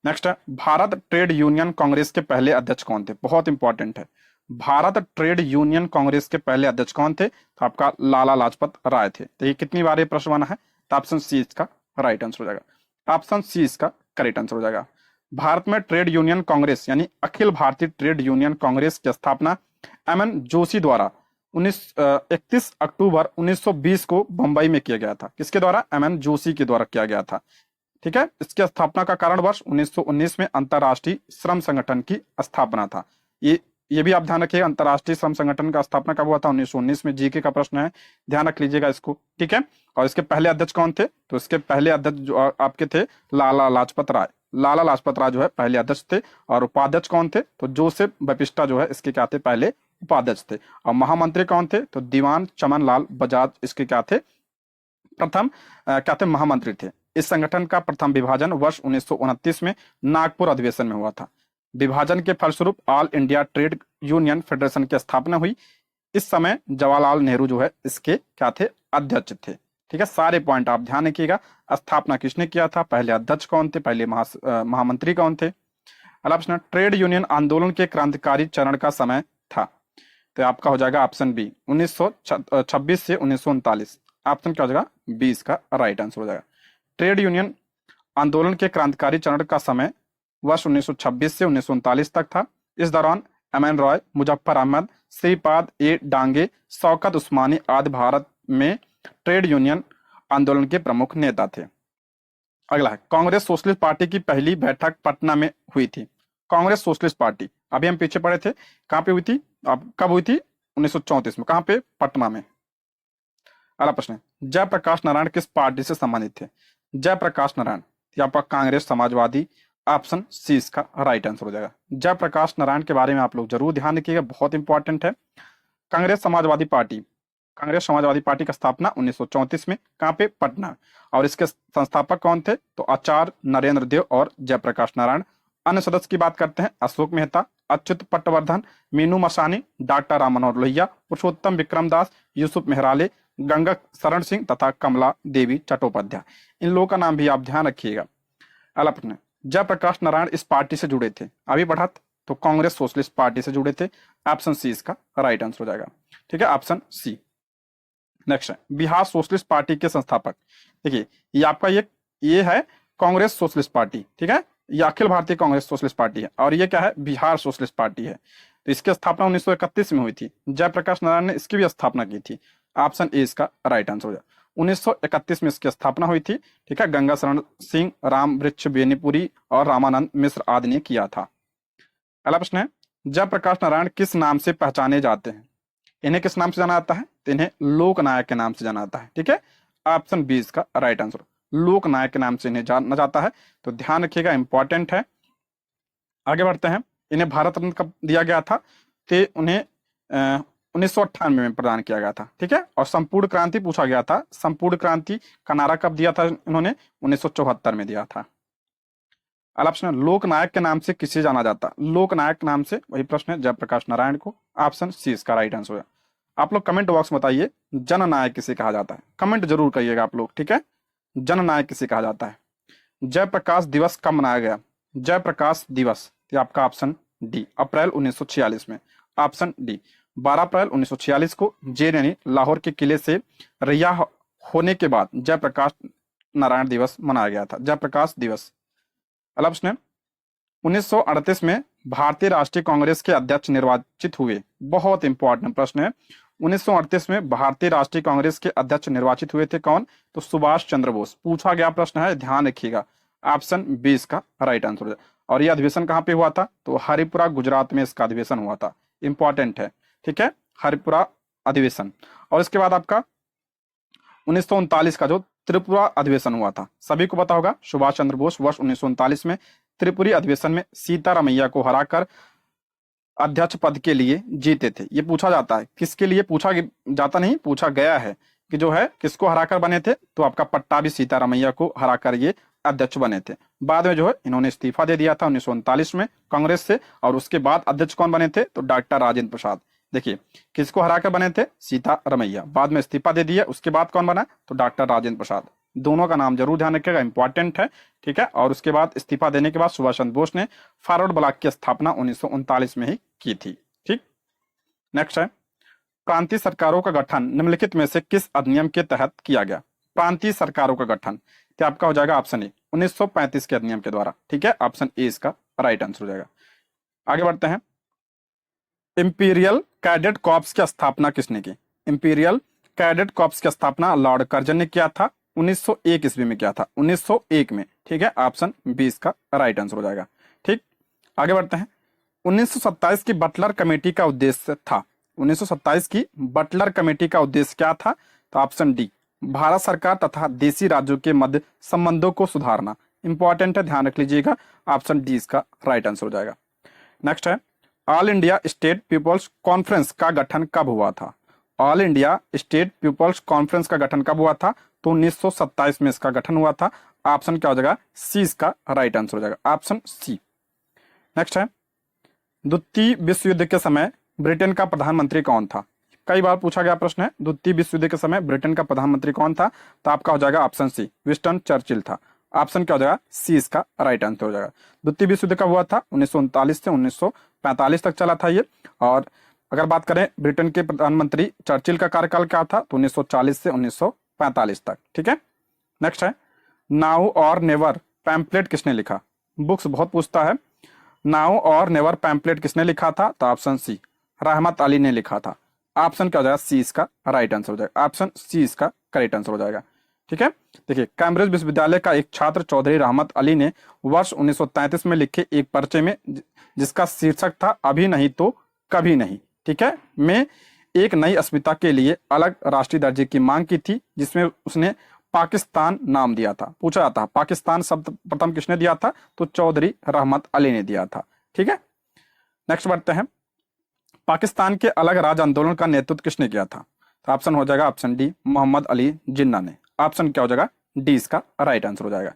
नेक्स्ट है, भारत ट्रेड यूनियन कांग्रेस के पहले अध्यक्ष कौन थे? बहुत इंपॉर्टेंट है। भारत ट्रेड यूनियन कांग्रेस के पहले अध्यक्ष कौन थे? तो आपका लाला लाजपत राय थे। तो ये कितनी बार ये प्रश्न बना है? तो ऑप्शन सी इसका राइट आंसर हो जाएगा। ऑप्शन सी इसका करेक्ट आंसर हो जाएगा। भारत में ट्रेड यूनियन कांग्रेस यानी अखिल भारतीय ट्रेड यूनियन कांग्रेस की स्थापना एमएन जोशी द्वारा 31 अक्टूबर 1920 को बंबई में किया गया था। किसके द्वारा? एमएन जोशी के द्वारा किया गया था। ठीक है। इसकी स्थापना का कारण वर्ष 1919 में अंतरराष्ट्रीय श्रम संगठन की स्थापना था। ये भी आप ध्यान रखिएगा, अंतरराष्ट्रीय श्रम संगठन का स्थापना कब हुआ था? 1919 में। जीके का प्रश्न है, ध्यान रख लीजिएगा इसको। ठीक है। और इसके पहले अध्यक्ष कौन थे? तो इसके पहले अध्यक्ष जो आपके थे लाला लाजपत राय। लाला लाजपत राय जो है पहले अध्यक्ष थे, और उपाध्यक्ष कौन थे? तो जोसेफ बपिस्टा जो है इसके क्या थे? पहले उपाध्यक्ष थे। और महामंत्री कौन थे? तो दीवान चमन लाल बजाज इसके क्या थे? प्रथम क्या थे? महामंत्री थे। इस संगठन का प्रथम विभाजन वर्ष 1929 में नागपुर अधिवेशन में हुआ था। विभाजन के फलस्वरूप all India trade union federation की स्थापना हुई। इस समय जवाहरलाल नेहरू जो है इसके क्या थे? अध्यक्ष थे। ठीक है, सारे पॉइंट आप ध्यान रखिएगा। स्थापना किसने किया था? पहले अध्यक्ष कौन थे? पहले महामंत्री कौन थे? अगला प्रश्न, ट्रेड यूनियन आंदोलन के क्रांतिकारी चरण का समय था। तो आपका हो जाएगा ऑप्शन बी 1926 से 1939। ऑप्शन क्या हो जाएगा? 20 का राइट आंसर हो जाएगा। ट्रेड यूनियन आंदोलन के क्रांतिकारी चरण का समय वर्ष 1926 से 1939 तक था। इस दौरान एम.एन. रॉय, मुजफ्फर अहमद, श्रीपाद ए डांगे, शौकत उस्मानी आदि भारत में ट्रेड यूनियन आंदोलन के प्रमुख नेता थे। अगला है, कांग्रेस सोशलिस्ट पार्टी की पहली बैठक पटना में हुई थी। कांग्रेस सोशलिस्ट पार्टी, अभी हम पीछे पढ़े थे, कहां पे हुई थी? अब कब हुई थी? 1934 में। कहां पे? पटना में। अगला प्रश्न है, जयप्रकाश नारायण किस पार्टी से संबंधित थे? जयप्रकाश नारायण, आपका कांग्रेस समाजवादी। ऑप्शन सी इसका राइट आंसर हो जाएगा। जयप्रकाश नारायण के बारे में आप लोग जरूर ध्यान रखिएगा, बहुत इंपॉर्टेंट है। कांग्रेस समाजवादी पार्टी, कांग्रेस समाजवादी पार्टी का स्थापना 1934 में। कहां पे? पटना। और इसके संस्थापक कौन थे? तो आचार्य नरेंद्र देव और जयप्रकाश नारायण। अन्य सदस्य की बात करते हैं, अशोक मेहता, अच्युत पटवर्धन, मीनू मसानी, डॉक्टर राम मनोहर लोहिया, पुरुषोत्तम विक्रम दास, यूसुफ मेहराले, गंगा शरण सिंह तथा कमला देवी चट्टोपाध्याय। इन लोगों का नाम भी आप ध्यान रखिएगा। अगला प्रश्न, जयप्रकाश नारायण इस पार्टी से जुड़े थे, अभी पढ़ा तो कांग्रेस सोशलिस्ट पार्टी से जुड़े थे। ऑप्शन सी इसका राइट आंसर हो जाएगा। ठीक है, ऑप्शन सी। नेक्स्ट है, बिहार सोशलिस्ट पार्टी के संस्थापक। देखिए, ये आपका ये है कांग्रेस सोशलिस्ट पार्टी। ठीक है, ये अखिल भारतीय कांग्रेस सोशलिस्ट पार्टी है, और ये क्या है? बिहार सोशलिस्ट पार्टी है। तो इसकी स्थापना 1931 में हुई थी। जयप्रकाश नारायण ने इसकी भी स्थापना की थी। ऑप्शन ए इसका राइट आंसर हो जाएगा। 1931 में इसकी स्थापना हुई थी। ठीक है, गंगा शरण सिंह, राम वृक्ष बेनीपुरी और रामानंद मिश्र आदि ने किया था। अगला प्रश्न है, जयप्रकाश नारायण किस नाम से पहचाने जाते हैं? इन्हें किस नाम से जाना जाता है? तो इन्हें लोकनायक के नाम से जाना जाता है। ठीक है, ऑप्शन बी इसका राइट आंसर, लोकनायक के नाम से इन्हें जाना जाता है। तो ध्यान रखिएगा, इंपॉर्टेंट है। आगे बढ़ते हैं, इन्हें भारत रत्न कब दिया गया था? तो उन्हें 1998 में प्रदान किया गया था। ठीक है, और संपूर्ण क्रांति पूछा गया था। संपूर्ण क्रांति का नारा कब दिया था इन्होंने? 1974 में दिया था। अगला प्रश्न, लोकनायक के नाम से किसे जाना जाता? लोकनायक के नाम से वही प्रश्न है, जयप्रकाश नारायण को। ऑप्शन सी इसका राइट आंसर है। आप लोग कमेंट बॉक्स में बताइए, जननायक किसे कहा जाता है? कमेंट जरूर करिएगा आप लोग। ठीक है, जननायक किसे कहा जाता है? जयप्रकाश दिवस कब मनाया गया? जयप्रकाश दिवस, ये आपका ऑप्शन डी, अप्रैल 1946 में। ऑप्शन डी, 12 अप्रैल 1946 को जेल यानी लाहौर के किले से रिहा होने के बाद जयप्रकाश नारायण दिवस मनाया गया था। जयप्रकाश दिवस। अगला प्रश्न है, 1938 में भारतीय राष्ट्रीय कांग्रेस के अध्यक्ष निर्वाचित हुए। बहुत इंपॉर्टेंट प्रश्न है। 1938 में भारतीय राष्ट्रीय कांग्रेस के अध्यक्ष निर्वाचित हुए थे कौन? तो सुभाष चंद्र बोस। पूछा गया प्रश्न है, ध्यान रखिएगा। ऑप्शन बी इसका राइट आंसर है। और यह अधिवेशन कहाँ पे हुआ था? तो हरिपुरा गुजरात में इसका अधिवेशन हुआ था। इंपॉर्टेंट है। ठीक है, हरिपुरा अधिवेशन। और इसके बाद आपका 1939 का जो त्रिपुरा अधिवेशन हुआ था, सभी को पता होगा। सुभाष चंद्र बोस वर्ष 1939 में त्रिपुरी अधिवेशन में सीतारामैया को हराकर अध्यक्ष पद के लिए जीते थे। ये पूछा जाता है, किसके लिए पूछा जाता नहीं, पूछा गया है कि जो है किसको हराकर बने थे? तो आपका पट्टाभी सीतारामैया को हराकर ये अध्यक्ष बने थे। बाद में जो है इन्होंने इस्तीफा दे दिया था 1939 में कांग्रेस से, और उसके बाद अध्यक्ष कौन बने थे? तो डॉक्टर राजेंद्र प्रसाद। देखिए, किसको हराकर बने थे? सीतारामैया। बाद में इस्तीफा दे दिया, उसके बाद कौन बना? तो डॉक्टर राजेंद्र प्रसाद। दोनों का नाम जरूर ध्यान रखिएगा, इंपॉर्टेंट है। ठीक है, और उसके बाद इस्तीफा देने के बाद सुभाष चंद्र बोस ने फॉरवर्ड ब्लॉक की स्थापना 1939 में ही की थी। ठीक, नेक्स्ट है, प्रांतीय सरकारों का गठन निम्नलिखित में से किस अधिनियम के तहत किया गया? प्रांतीय सरकारों का गठन, तो आपका हो जाएगा ऑप्शन ए, 1935 के अधिनियम के द्वारा। ठीक है, ऑप्शन ए इसका राइट आंसर हो जाएगा। आगे बढ़ते हैं, इंपीरियल कैडेट कॉर्प्स की स्थापना किसने की? इंपीरियल कैडेट कॉर्प्स की स्थापना लॉर्ड कर्जन ने किया था। 1901 ईस्वी में किया था, 1901 में। ठीक है, ऑप्शन बी इसका राइट आंसर हो जाएगा। ठीक, आगे बढ़ते हैं, 1927 की बटलर कमेटी का उद्देश्य था। 1927 की बटलर कमेटी का उद्देश्य क्या था? तो ऑप्शन डी, भारत सरकार तथा देशी राज्यों के मध्य संबंधों को सुधारना। इंपॉर्टेंट है, ध्यान रख लीजिएगा। ऑप्शन डी इसका राइट आंसर हो जाएगा। नेक्स्ट है, all India state peoples conference का गठन कब हुआ था? All India state peoples conference का गठन कब हुआ था? तो 1927 में इसका गठन हुआ था। ऑप्शन क्या हो जाएगा? सी इसका राइट आंसर हो जाएगा, ऑप्शन सी। नेक्स्ट है, द्वितीय विश्व युद्ध के समय ब्रिटेन का प्रधानमंत्री कौन था? कई बार पूछा गया प्रश्न है, द्वितीय विश्व युद्ध के समय ब्रिटेन का प्रधानमंत्री कौन था? तो आपका हो जाएगा ऑप्शन सी, विंस्टन चर्चिल था। ऑप्शन क्या हो जाएगा? सी इसका राइट आंसर हो जाएगा। द्वितीय विश्व युद्ध कब हुआ था? 1939 से 1945 तक चला था ये। और अगर बात करें ब्रिटेन के प्रधानमंत्री चर्चिल का कार्यकाल क्या था, तो 1940 से 1945 तक। ठीक है। नेक्स्ट है, नाउ और नेवर पैम्पलेट किसने लिखा? बुक्स बहुत पूछता है। नाउ और नेवर पैम्पलेट किसने लिखा था? तो ऑप्शन सी, रहमत अली ने लिखा था। ऑप्शन क्या हो जाएगा? सी इसका राइट आंसर हो जाएगा, ऑप्शन सी इसका करेक्ट आंसर हो जाएगा। ठीक है। देखिए, कैम्ब्रिज विश्वविद्यालय का एक छात्र चौधरी रहमत अली ने वर्ष 1933 में लिखे एक पर्चे में, जिसका शीर्षक था अभी नहीं तो कभी नहीं, ठीक है, में एक नई अस्मिता के लिए अलग राष्ट्रीय दर्जे की मांग की थी, जिसमें उसने पाकिस्तान नाम दिया था। पूछा जाता है पाकिस्तान शब्द प्रथम किसने दिया था? तो चौधरी रहमत अली ने दिया था। ठीक है। नेक्स्ट बढ़ते हैं, पाकिस्तान के अलग राज्य आंदोलन का नेतृत्व किसने किया था? तो ऑप्शन हो जाएगा ऑप्शन डी, मोहम्मद अली जिन्ना ने। ऑप्शन क्या हो जाएगा? डी इसका राइट आंसर हो जाएगा।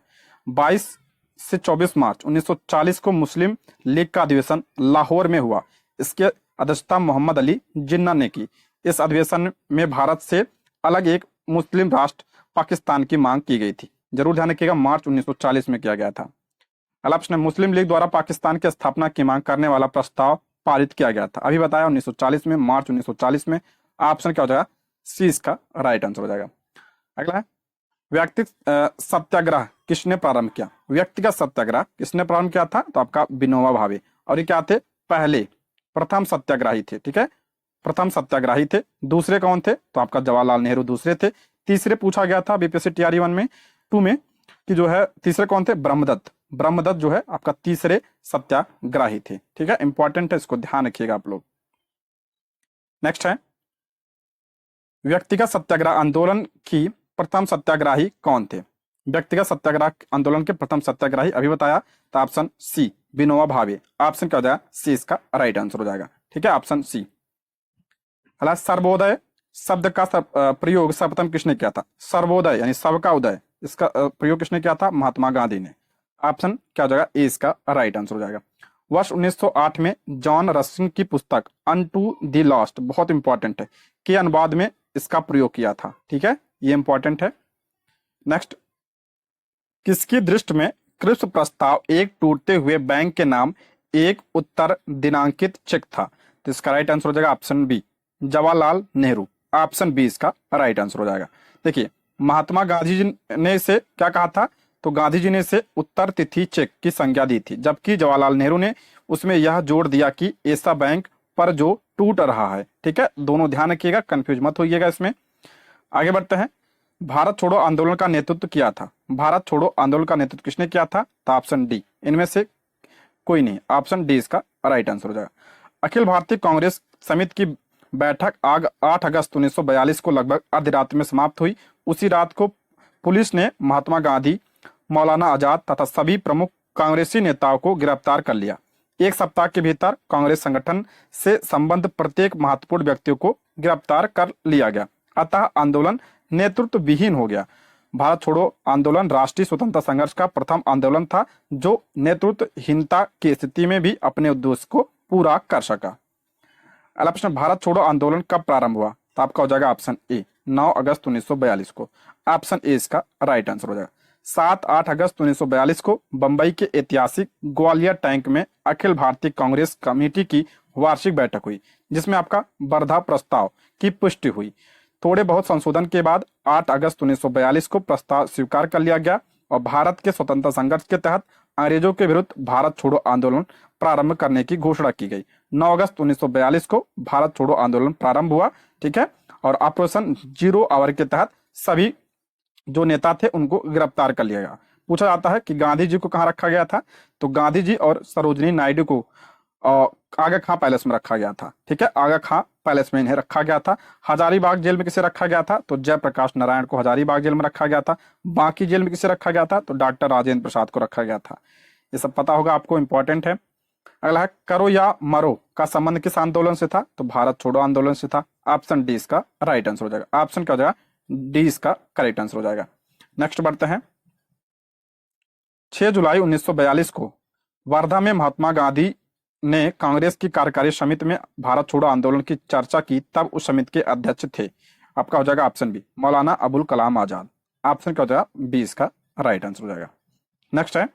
22 से 24 मार्च 1940 को मुस्लिम लीग का अधिवेशन लाहौर में हुआ। इसके अध्यक्षता मोहम्मद अली जिन्ना ने की। इस अधिवेशन में भारत से अलग एक मुस्लिम राष्ट्र पाकिस्तान की मांग की गई थी। जरूर ध्यान रखिएगा, मार्च 1940 में किया गया था। अगला प्रश्न है, मुस्लिम लीग द्वारा पाकिस्तान की स्थापना की मांग करने वाला प्रस्ताव पारित किया गया था। अभी बताया 1940 में, मार्च 1940 में। ऑप्शन क्या हो जाएगा? सी इसका राइट आंसर हो जाएगा। अगला है, व्यक्तिगत सत्याग्रह किसने प्रारंभ किया? व्यक्तिगत सत्याग्रह किसने प्रारंभ किया था? तो आपका विनोबा भावे। और ये क्या थे? पहले प्रथम सत्याग्रही थे। ठीक है, प्रथम सत्याग्रही थे। दूसरे कौन थे? तो आपका जवाहरलाल नेहरू दूसरे थे। तीसरे पूछा गया था बीपीएससी टीआरई 1 में 2 में कि जो है तीसरे कौन थे? ब्रह्मदत्त। ब्रह्मदत्त जो है आपका तीसरे सत्याग्रही थे। ठीक है, इंपॉर्टेंट है, इसको ध्यान रखिएगा आप लोग। नेक्स्ट है, व्यक्तिगत सत्याग्रह आंदोलन की प्रथम सत्याग्रही कौन थे? व्यक्तिगत सत्याग्रह आंदोलन के प्रथम सत्याग्रही अभी बताया, तो option C, Vinoba Bhave. Option क्या हो जाएगा? सी इसका राइट आंसर हो जाएगा। ठीक है, ऑप्शन सी। अगला, सर्वोदय शब्द का प्रयोग सर्वप्रथम किसने किया था? सर्वोदय यानी सबका उदय, इसका प्रयोग किसने किया था? महात्मा गांधी ने। ऑप्शन क्या हो जाएगा? ए इसका राइट आंसर हो जाएगा। वर्ष 1908 में जॉन रस्किन की पुस्तक अनटू द लॉस्ट, बहुत इंपॉर्टेंट है, के अनुवाद में इसका प्रयोग किया था। ठीक है, ये इंपॉर्टेंट है। नेक्स्ट, किसकी दृष्टि में क्रिप्स प्रस्ताव एक टूटते हुए बैंक के नाम एक उत्तर दिनांकित चेक था? तो इसका राइट आंसर हो जाएगा option B, Jawaharlal Nehru. Option B इसका राइट आंसर हो जाएगा। देखिए, महात्मा गांधी जी ने इसे क्या कहा था? तो गांधी जी ने इसे उत्तर तिथि चेक की संज्ञा दी थी, जबकि जवाहरलाल नेहरू ने उसमें यह जोड़ दिया कि ऐसा बैंक पर जो टूट रहा है। ठीक है, दोनों ध्यान रखिएगा, कंफ्यूज मत होइएगा इसमें। आगे बढ़ते हैं, भारत छोड़ो आंदोलन का नेतृत्व किया था। भारत छोड़ो आंदोलन का नेतृत्व किसने किया था? तो ऑप्शन डी, इनमें से कोई नहीं, ऑप्शन डी इसका राइट आंसर हो जाएगा। अखिल भारतीय कांग्रेस समिति की बैठक 8 अगस्त 1942 को लगभग आधी रात में समाप्त हुई। उसी रात को पुलिस ने महात्मा गांधी, मौलाना आजाद तथा सभी प्रमुख कांग्रेसी नेताओं को गिरफ्तार कर लिया। एक सप्ताह के भीतर कांग्रेस संगठन से संबंध प्रत्येक महत्वपूर्ण व्यक्तियों को गिरफ्तार कर लिया गया, अतः आंदोलन नेतृत्व विहीन हो गया। भारत छोड़ो आंदोलन राष्ट्रीय स्वतंत्रता संघर्ष का प्रथम आंदोलन था, जो नेतृत्वहीनता की स्थिति में भी अपने उद्देश्य को पूरा कर सका। अगला प्रश्न, भारत छोड़ो आंदोलन कब प्रारंभ हुआ? तो आपका हो जाएगा ऑप्शन ए, 9 अगस्त 1942 को। ऑप्शन ए इसका राइट आंसर हो जाएगा। 7-8 अगस्त 1942 को बंबई के ऐतिहासिक ग्वालियर टैंक में अखिल भारतीय कांग्रेस कमेटी की वार्षिक बैठक हुई, जिसमें आपका वर्धा प्रस्ताव की पुष्टि हुई। थोड़े बहुत संशोधन के बाद 8 अगस्त 1942 को प्रस्ताव स्वीकार कर लिया गया और भारत के स्वतंत्रता संघर्ष के तहत अंग्रेजों के विरुद्ध भारत छोड़ो आंदोलन प्रारंभ करने की घोषणा की गई। 9 अगस्त 1942 को भारत छोड़ो आंदोलन प्रारंभ हुआ। ठीक है, और ऑपरेशन जीरो आवर के तहत सभी जो नेता थे उनको गिरफ्तार कर लिया गया। पूछा जाता है कि गांधी जी को कहाँ रखा गया था? तो गांधी जी और सरोजिनी नायडू को आगा खां पैलेस में रखा गया था। ठीक है, आगा खां पैलेस में इन्हें रखा गया था। हजारीबाग जेल में किसे रखा गया था? तो जयप्रकाश नारायण को हजारीबाग जेल में रखा गया था। बांकी जेल में किसे रखा गया था? तो डॉक्टर राजेंद्र प्रसाद को रखा गया था। ये सब पता होगा आपको, इंपॉर्टेंट है। अगला है, करो या मरो का संबंध किस आंदोलन से था? तो भारत छोड़ो आंदोलन से था। ऑप्शन डी इसका राइट आंसर हो जाएगा। ऑप्शन क्या हो जाएगा? डी इसका करेक्ट आंसर हो जाएगा। नेक्स्ट बढ़ते हैं। 6 जुलाई 1942 को वर्धा में महात्मा गांधी ने कांग्रेस की कार्यकारी समिति में भारत छोड़ो आंदोलन की चर्चा की, तब उस समिति के अध्यक्ष थे। आपका हो जाएगा option B, Maulana Abul Kalam Azad. Option क्या हो जाएगा? बी इसका राइट आंसर हो जाएगा। नेक्स्ट है,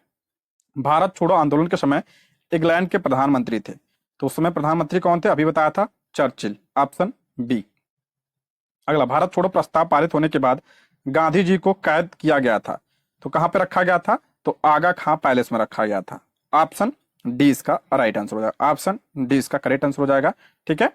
भारत छोड़ो आंदोलन के समय इंग्लैंड के प्रधानमंत्री थे, तो उस समय प्रधानमंत्री कौन थे? अभी बताया था, चर्चिल। Option B. अगला, भारत छोड़ो प्रस्ताव पारित होने के बाद गांधी जी को कैद किया गया था, तो कहां पे रखा गया था? तो आगा खां पैलेस में रखा गया था। ऑप्शन डी इसका राइट आंसर हो जाएगा। ऑप्शन डी इसका करेक्ट आंसर हो जाएगा। ठीक है।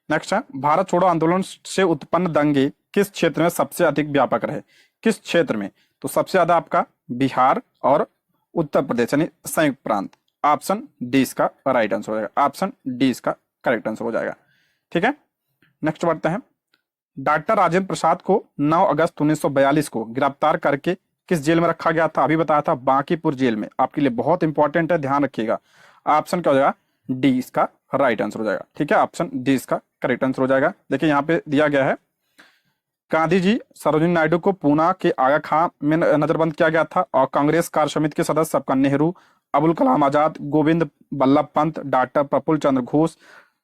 नेक्स्ट है, भारत छोड़ो आंदोलन से उत्पन्न दंगे किस क्षेत्र में सबसे अधिक व्यापक रहे? किस क्षेत्र में? तो सबसे ज्यादा आपका बिहार और उत्तर प्रदेश यानी संयुक्त प्रांत। ऑप्शन डी इसका राइट आंसर हो जाएगा। ऑप्शन डी इसका करेक्ट आंसर हो जाएगा। ठीक है। नेक्स्ट बढ़ते हैं। डॉक्टर राजेंद्र प्रसाद को 9 अगस्त 1942 को गिरफ्तार करके किस जेल में रखा गया था? अभी बताया था, बांकीपुर जेल में। आपके लिए बहुत इंपॉर्टेंट है, ध्यान रखिएगा। ऑप्शन क्या हो जाएगा? डी इसका राइट आंसर हो जाएगा। ठीक है, ऑप्शन डी इसका करेक्ट आंसर हो जाएगा। देखिए यहाँ पे दिया गया है, गांधी जी सरोजिनी नायडू को पूना के आगा खां में नजरबंद किया गया था, और कांग्रेस कार्य समिति के सदस्य सबका नेहरू, अबुल कलाम आजाद, गोविंद बल्लभ पंत, डॉक्टर प्रफुल्ल चंद्र घोष,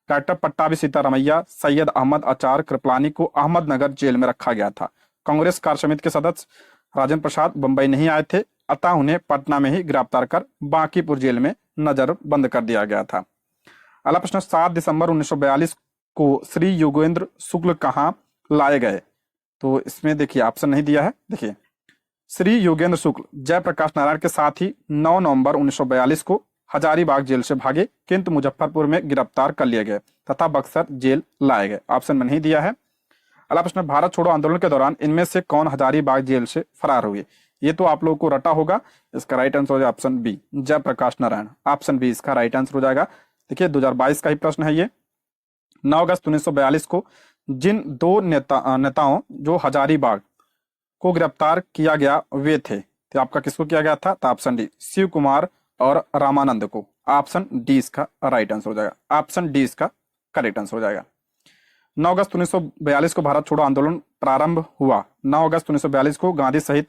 डॉक्टर पट्टाभी सीतारमैया, सैयद अहमद आचार्य कृपलानी को अहमदनगर जेल में रखा गया था। कांग्रेस कार्य समिति के सदस्य राजेंद्र प्रसाद बंबई नहीं आए थे, अतः उन्हें पटना में ही गिरफ्तार कर बांकीपुर जेल में नजरबंद कर दिया गया था। अगला प्रश्न, 7 दिसंबर 1942 को श्री योगेंद्र शुक्ल कहाँ लाए गए? तो इसमें देखिए ऑप्शन नहीं दिया है। देखिए, श्री योगेंद्र शुक्ल जयप्रकाश नारायण के साथ ही 9 नवंबर 1942 को हजारीबाग जेल से भागे, किंतु मुजफ्फरपुर में गिरफ्तार कर लिए गए तथा बक्सर जेल लाए गए। ऑप्शन में नहीं दिया है। अगला प्रश्न, भारत छोड़ो आंदोलन के दौरान इनमें से कौन हजारीबाग जेल से फरार हुए? ये तो आप लोगों को रटा होगा। इसका राइट आंसर हो जाएगा option B, Jayaprakash Narayan. Option B इसका राइट आंसर हो जाएगा। देखिए 2022 का ही प्रश्न है ये। 9 अगस्त 1942 को जिन दो नेताओं जो हजारीबाग को गिरफ्तार किया गया वे थे, तो आपका किसको किया गया था? तो ऑप्शन डी, शिव कुमार और रामानंद को। ऑप्शन डी इसका राइट आंसर हो जाएगा। ऑप्शन डी इसका करेक्ट आंसर हो जाएगा। 9 अगस्त 1942 को भारत छोड़ो आंदोलन प्रारंभ हुआ। 9 अगस्त 1942 को गांधी सहित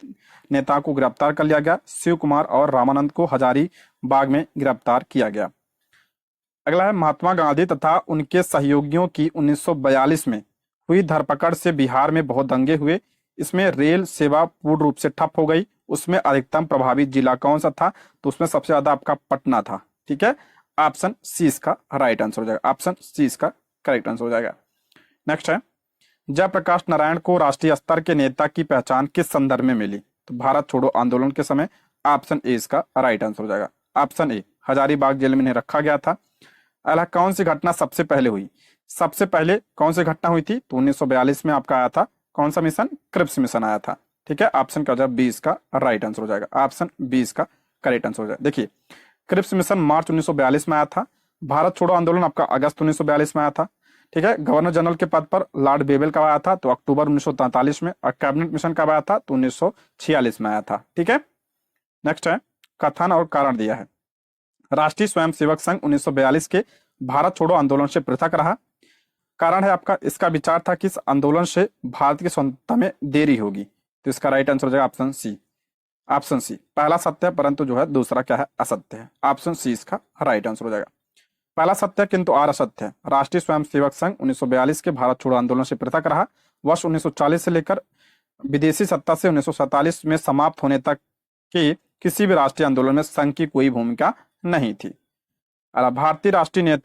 नेताओं को गिरफ्तार कर लिया गया। शिव कुमार और रामानंद को हजारीबाग में गिरफ्तार किया गया। अगला है, महात्मा गांधी तथा उनके सहयोगियों की 1942 में हुई धरपकड़ से बिहार में बहुत दंगे हुए। इसमें रेल सेवा पूर्ण रूप से ठप हो गई। उसमें अधिकतम प्रभावित जिला कौन सा था? तो उसमें सबसे ज्यादा आपका पटना था। ठीक है, ऑप्शन सी इसका राइट आंसर हो जाएगा। ऑप्शन सी इसका करेक्ट आंसर हो जाएगा। नेक्स्ट है, जयप्रकाश नारायण को राष्ट्रीय स्तर के नेता की पहचान किस संदर्भ में मिली? तो भारत छोड़ो आंदोलन के समय। ऑप्शन ए इसका राइट आंसर हो जाएगा। ऑप्शन ए, हजारीबाग जेल में इन्हें रखा गया था। अगला, कौन सी घटना सबसे पहले हुई? सबसे पहले कौन सी घटना हुई थी? तो 1942 में आपका आया था कौन सा मिशन? क्रिप्स मिशन आया था। ठीक है, ऑप्शन क्या हो जाएगा? बी इसका राइट आंसर हो जाएगा। ऑप्शन बी इसका करेक्ट आंसर हो जाएगा। देखिए, क्रिप्स मिशन मार्च 1942 में आया था। भारत छोड़ो आंदोलन आपका अगस्त 1942 में आया था। ठीक है, गवर्नर जनरल के पद पर लॉर्ड बेबल कब आया था? तो अक्टूबर 1943 में। और कैबिनेट मिशन कब आया था? तो 1946 में आया था। ठीक है। नेक्स्ट है, कथन और कारण दिया है। राष्ट्रीय स्वयंसेवक संघ 1942 के भारत छोड़ो आंदोलन से पृथक रहा। कारण है आपका, इसका विचार था कि इस आंदोलन से भारत की स्वतंत्रता में देरी होगी। तो इसका राइट आंसर हो जाएगा ऑप्शन सी। ऑप्शन सी, पहला सत्य है परंतु जो है दूसरा क्या है? असत्य है। ऑप्शन सी इसका राइट आंसर हो जाएगा। पहला सत्य है किंतु और असत्य है। राष्ट्रीय स्वयंसेवक संघ 1942 के भारत छोड़ो आंदोलन से पृथक रहा। वर्ष 1940 से लेकर विदेशी सत्ता से 1947 में समाप्त होने तक के किसी भी राष्ट्रीय आंदोलन में संघ की कोई भूमिका नहीं थी। भारतीय राष्ट्रीय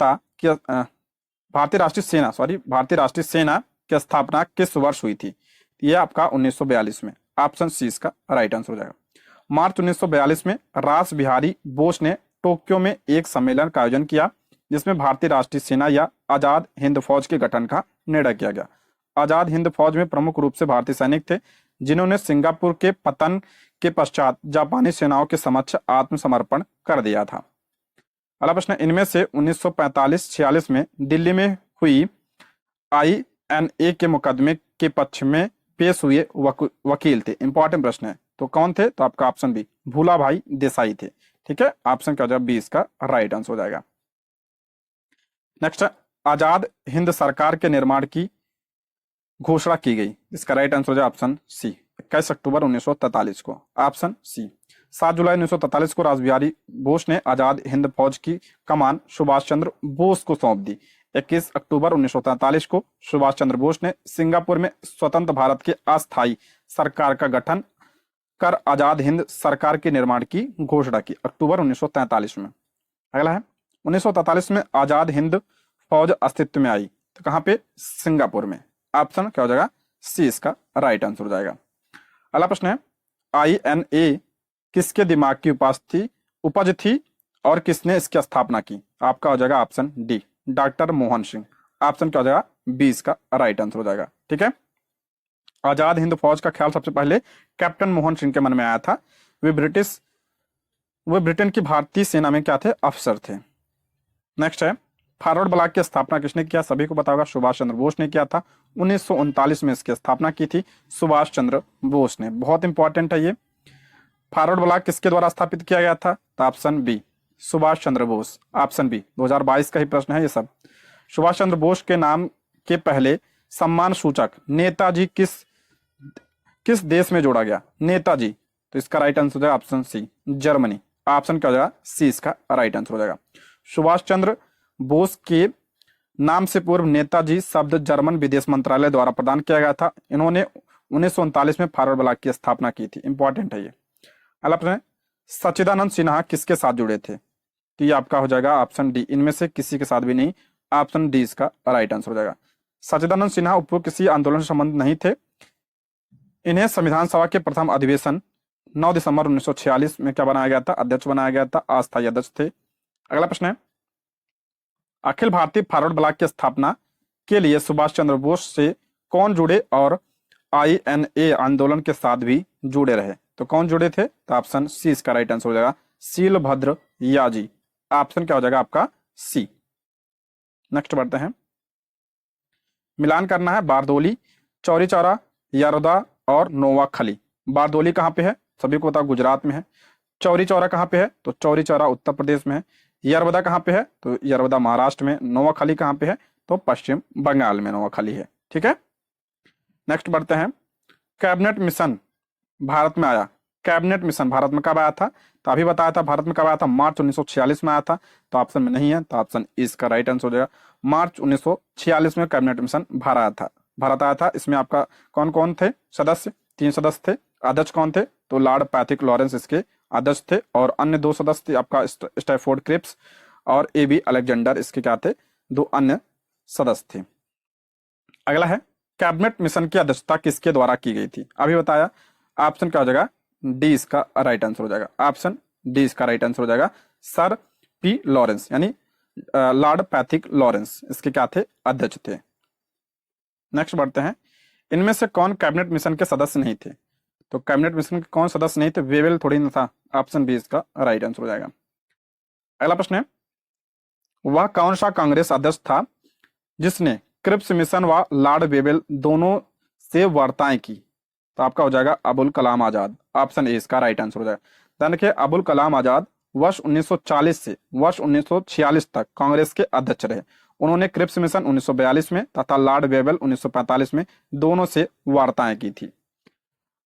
सेना की स्थापना किस वर्ष हुई थी? यह आपका 1942 में। ऑप्शन सी इसका राइट आंसर हो जाएगा। मार्च 1942 में रास बिहारी बोस ने टोक्यो में एक सम्मेलन का आयोजन किया, जिसमें भारतीय राष्ट्रीय सेना या आजाद हिंद फौज के गठन का निर्णय किया गया। आजाद हिंद फौज में प्रमुख रूप से भारतीय सैनिक थे, जिन्होंने सिंगापुर के पतन के पश्चात जापानी सेनाओं के समक्ष आत्मसमर्पण कर दिया था। अगला प्रश्न, इनमें से 1945-46 में दिल्ली में हुई INA के मुकदमे के पक्ष में पेश हुए वकील थे? इंपॉर्टेंट प्रश्न है। तो कौन थे? तो आपका ऑप्शन बी भूला भाई देसाई थे। ठीक है, ऑप्शन क्या हो जाएगा? बी इसका राइट आंसर हो जाएगा। नेक्स्ट है, आजाद हिंद सरकार के निर्माण की घोषणा की गई। इसका राइट आंसर हो जाएगा ऑप्शन सी 21 अक्टूबर 1943 को। ऑप्शन सी 7 जुलाई 1943 को रासबिहारी बोस ने आजाद हिंद फौज की कमान सुभाष चंद्र बोस को सौंप दी। 21 अक्टूबर 1943 को सुभाष चंद्र बोस ने सिंगापुर में स्वतंत्र भारत के अस्थायी सरकार का गठन कर आजाद हिंद सरकार के निर्माण की घोषणा की, अक्टूबर 1943 में। अगला है, 1943 में आजाद हिंद फौज अस्तित्व में आई, तो कहां पे? सिंगापुर में। ऑप्शन क्या हो जाएगा? सी इसका राइट आंसर हो जाएगा। अगला प्रश्न है, INA किसके दिमाग की उपज थी और किसने इसकी स्थापना की? आपका हो जाएगा option D doctor Mohan Singh. Option क्या हो जाएगा? बी इसका राइट आंसर हो जाएगा। ठीक है, आजाद हिंद फौज का ख्याल सबसे पहले कैप्टन मोहन सिंह के मन में आया था। वे ब्रिटेन की भारतीय सेना में क्या थे? अफसर थे। नेक्स्ट है, फॉरवर्ड ब्लॉक की स्थापना किसने किया? सभी को पता होगा, सुभाष चंद्र बोस ने किया था। 1939 में इसकी स्थापना की थी सुभाष चंद्र बोस ने। बहुत इंपॉर्टेंट है ये। फॉरवर्ड ब्लॉक किसके द्वारा स्थापित किया गया था? तो option B Subhash Chandra Bose. Option B 2022 का ही प्रश्न है ये सब। सुभाष चंद्र बोस के नाम के पहले सम्मान सूचक नेताजी किस देश में जोड़ा गया? नेताजी, तो इसका राइट आंसर हो जाएगा ऑप्शन सी जर्मनी। ऑप्शन क्या हो जाएगा? सी इसका राइट आंसर हो जाएगा। सुभाष चंद्र बोस के नाम से पूर्व नेताजी शब्द जर्मन विदेश मंत्रालय द्वारा प्रदान किया गया था। इन्होंने 1939 में फॉरवर्ड ब्लॉक की स्थापना की थी। इंपॉर्टेंट है ये। अगला प्रश्न, सच्चिदानंद सिन्हा किसके साथ जुड़े थे? तो ये आपका हो जाएगा ऑप्शन डी इनमें से किसी के साथ भी नहीं। ऑप्शन डी इसका राइट आंसर हो जाएगा। सच्चिदानंद सिन्हा उपयुक्त किसी आंदोलन से संबंधित नहीं थे। इन्हें संविधान सभा के प्रथम अधिवेशन 9 दिसंबर 1946 में क्या बनाया गया था? अध्यक्ष बनाया गया था, अस्थायी अध्यक्ष थे। अगला प्रश्न है, अखिल भारतीय फॉरवर्ड ब्लॉक की स्थापना के लिए सुभाष चंद्र बोस से कौन जुड़े और INA आंदोलन के साथ भी जुड़े रहे? तो कौन जुड़े थे? तो ऑप्शन सी इसका राइट आंसर हो जाएगा शीलभद्र याजी। ऑप्शन क्या हो जाएगा आपका? सी। नेक्स्ट बढ़ते हैं, मिलान करना है बारदोली, चौरी चौरा, यरौदा और नोवाखली। बारदोली कहाँ पे है? सभी को पता, गुजरात में है। चौरी चौरा कहाँ पे है? तो चौरी चौरा उत्तर प्रदेश में है। यरवदा कहाँ पे है? तो यरवदा महाराष्ट्र में। नोवाखाली कहाँ पे है? तो पश्चिम बंगाल में नोवाखाली है। ठीक है, नेक्स्ट बढ़ते हैं, कैबिनेट मिशन भारत में आया। कैबिनेट मिशन भारत में कब आया था? तो अभी बताया था भारत में कब आया था? मार्च 1946 में आया था। तो ऑप्शन में नहीं है, तो ऑप्शन इसका राइट आंसर हो जाएगा। मार्च 1946 में कैबिनेट मिशन भारत आया था। इसमें आपका कौन कौन थे सदस्य? 3 सदस्य थे। अध्यक्ष कौन थे? तो लॉर्ड पैथिक लॉरेंस इसके अध्यक्ष थे, और अन्य 2 सदस्य थे आपका स्टैफोर्ड क्रिप्स और AB अलेक्जेंडर इसके क्या थे? 2 अन्य सदस्य थे। अगला है, कैबिनेट मिशन की अध्यक्षता किसके द्वारा की गई थी? अभी बताया। ऑप्शन क्या हो जाएगा? डी इसका राइट आंसर हो जाएगा। ऑप्शन डी इसका राइट आंसर हो जाएगा। सर P लॉरेंस यानी लॉर्ड पैथिक लॉरेंस इसके क्या थे? अध्यक्ष थे। नेक्स्ट बढ़ते हैं, इनमें से कौन कैबिनेट मिशन के सदस्य नहीं थे? तो कैबिनेट मिशन के कौन सदस्य नहीं थे? वेवेल थोड़ी ना था। ऑप्शन बी इसका राइट आंसर हो जाएगा। अगला प्रश्न है, वह कौन सा कांग्रेस अध्यक्ष था जिसने क्रिप्स मिशन व लॉर्ड वेवेल दोनों से वार्ताएं की? तो आपका हो जाएगा अबुल कलाम आजाद। ऑप्शन ए इसका राइट आंसर हो जाएगा। देखिए, अबुल कलाम आजाद वर्ष 1940 से वर्ष 1946 तक कांग्रेस के अध्यक्ष रहे। उन्होंने क्रिप्स मिशन 1942 में तथा लॉर्ड वेवेल 1945 में दोनों से वार्ताएं की थी।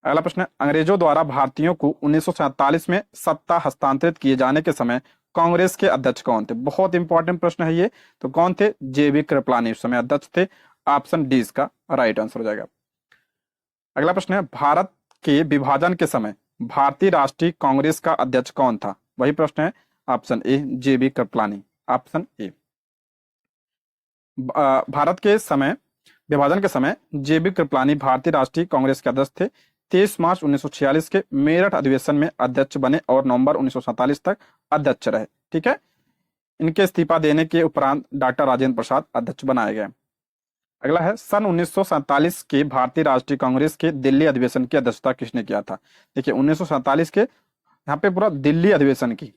अगला प्रश्न है, अंग्रेजों द्वारा भारतीयों को 1947 में सत्ता हस्तांतरित किए जाने के समय कांग्रेस के अध्यक्ष कौन थे? बहुत इंपॉर्टेंट प्रश्न है ये। तो कौन थे? JB कृपलानी उस समय अध्यक्ष थे। ऑप्शन डी इसका राइट आंसर हो जाएगा। अगला प्रश्न है, भारत के विभाजन के समय भारतीय राष्ट्रीय कांग्रेस का अध्यक्ष कौन था? वही प्रश्न है। Option A JB Kripalani. Option A. Bharat के समय विभाजन के समय JB कृपलानी भारतीय राष्ट्रीय कांग्रेस के अध्यक्ष थे। 23 मार्च 1946 के मेरठ अधिवेशन में अध्यक्ष बने और नवंबर 1947 तक अध्यक्ष रहे। ठीक है, इनके इस्तीफा देने के उपरांत डॉक्टर राजेंद्र प्रसाद अध्यक्ष बनाए गए। अगला है, सन 1947 के भारतीय राष्ट्रीय कांग्रेस के दिल्ली अधिवेशन की अध्यक्षता किसने किया था? देखिए, 1947 के यहाँ पे पूरा दिल्ली अधिवेशन की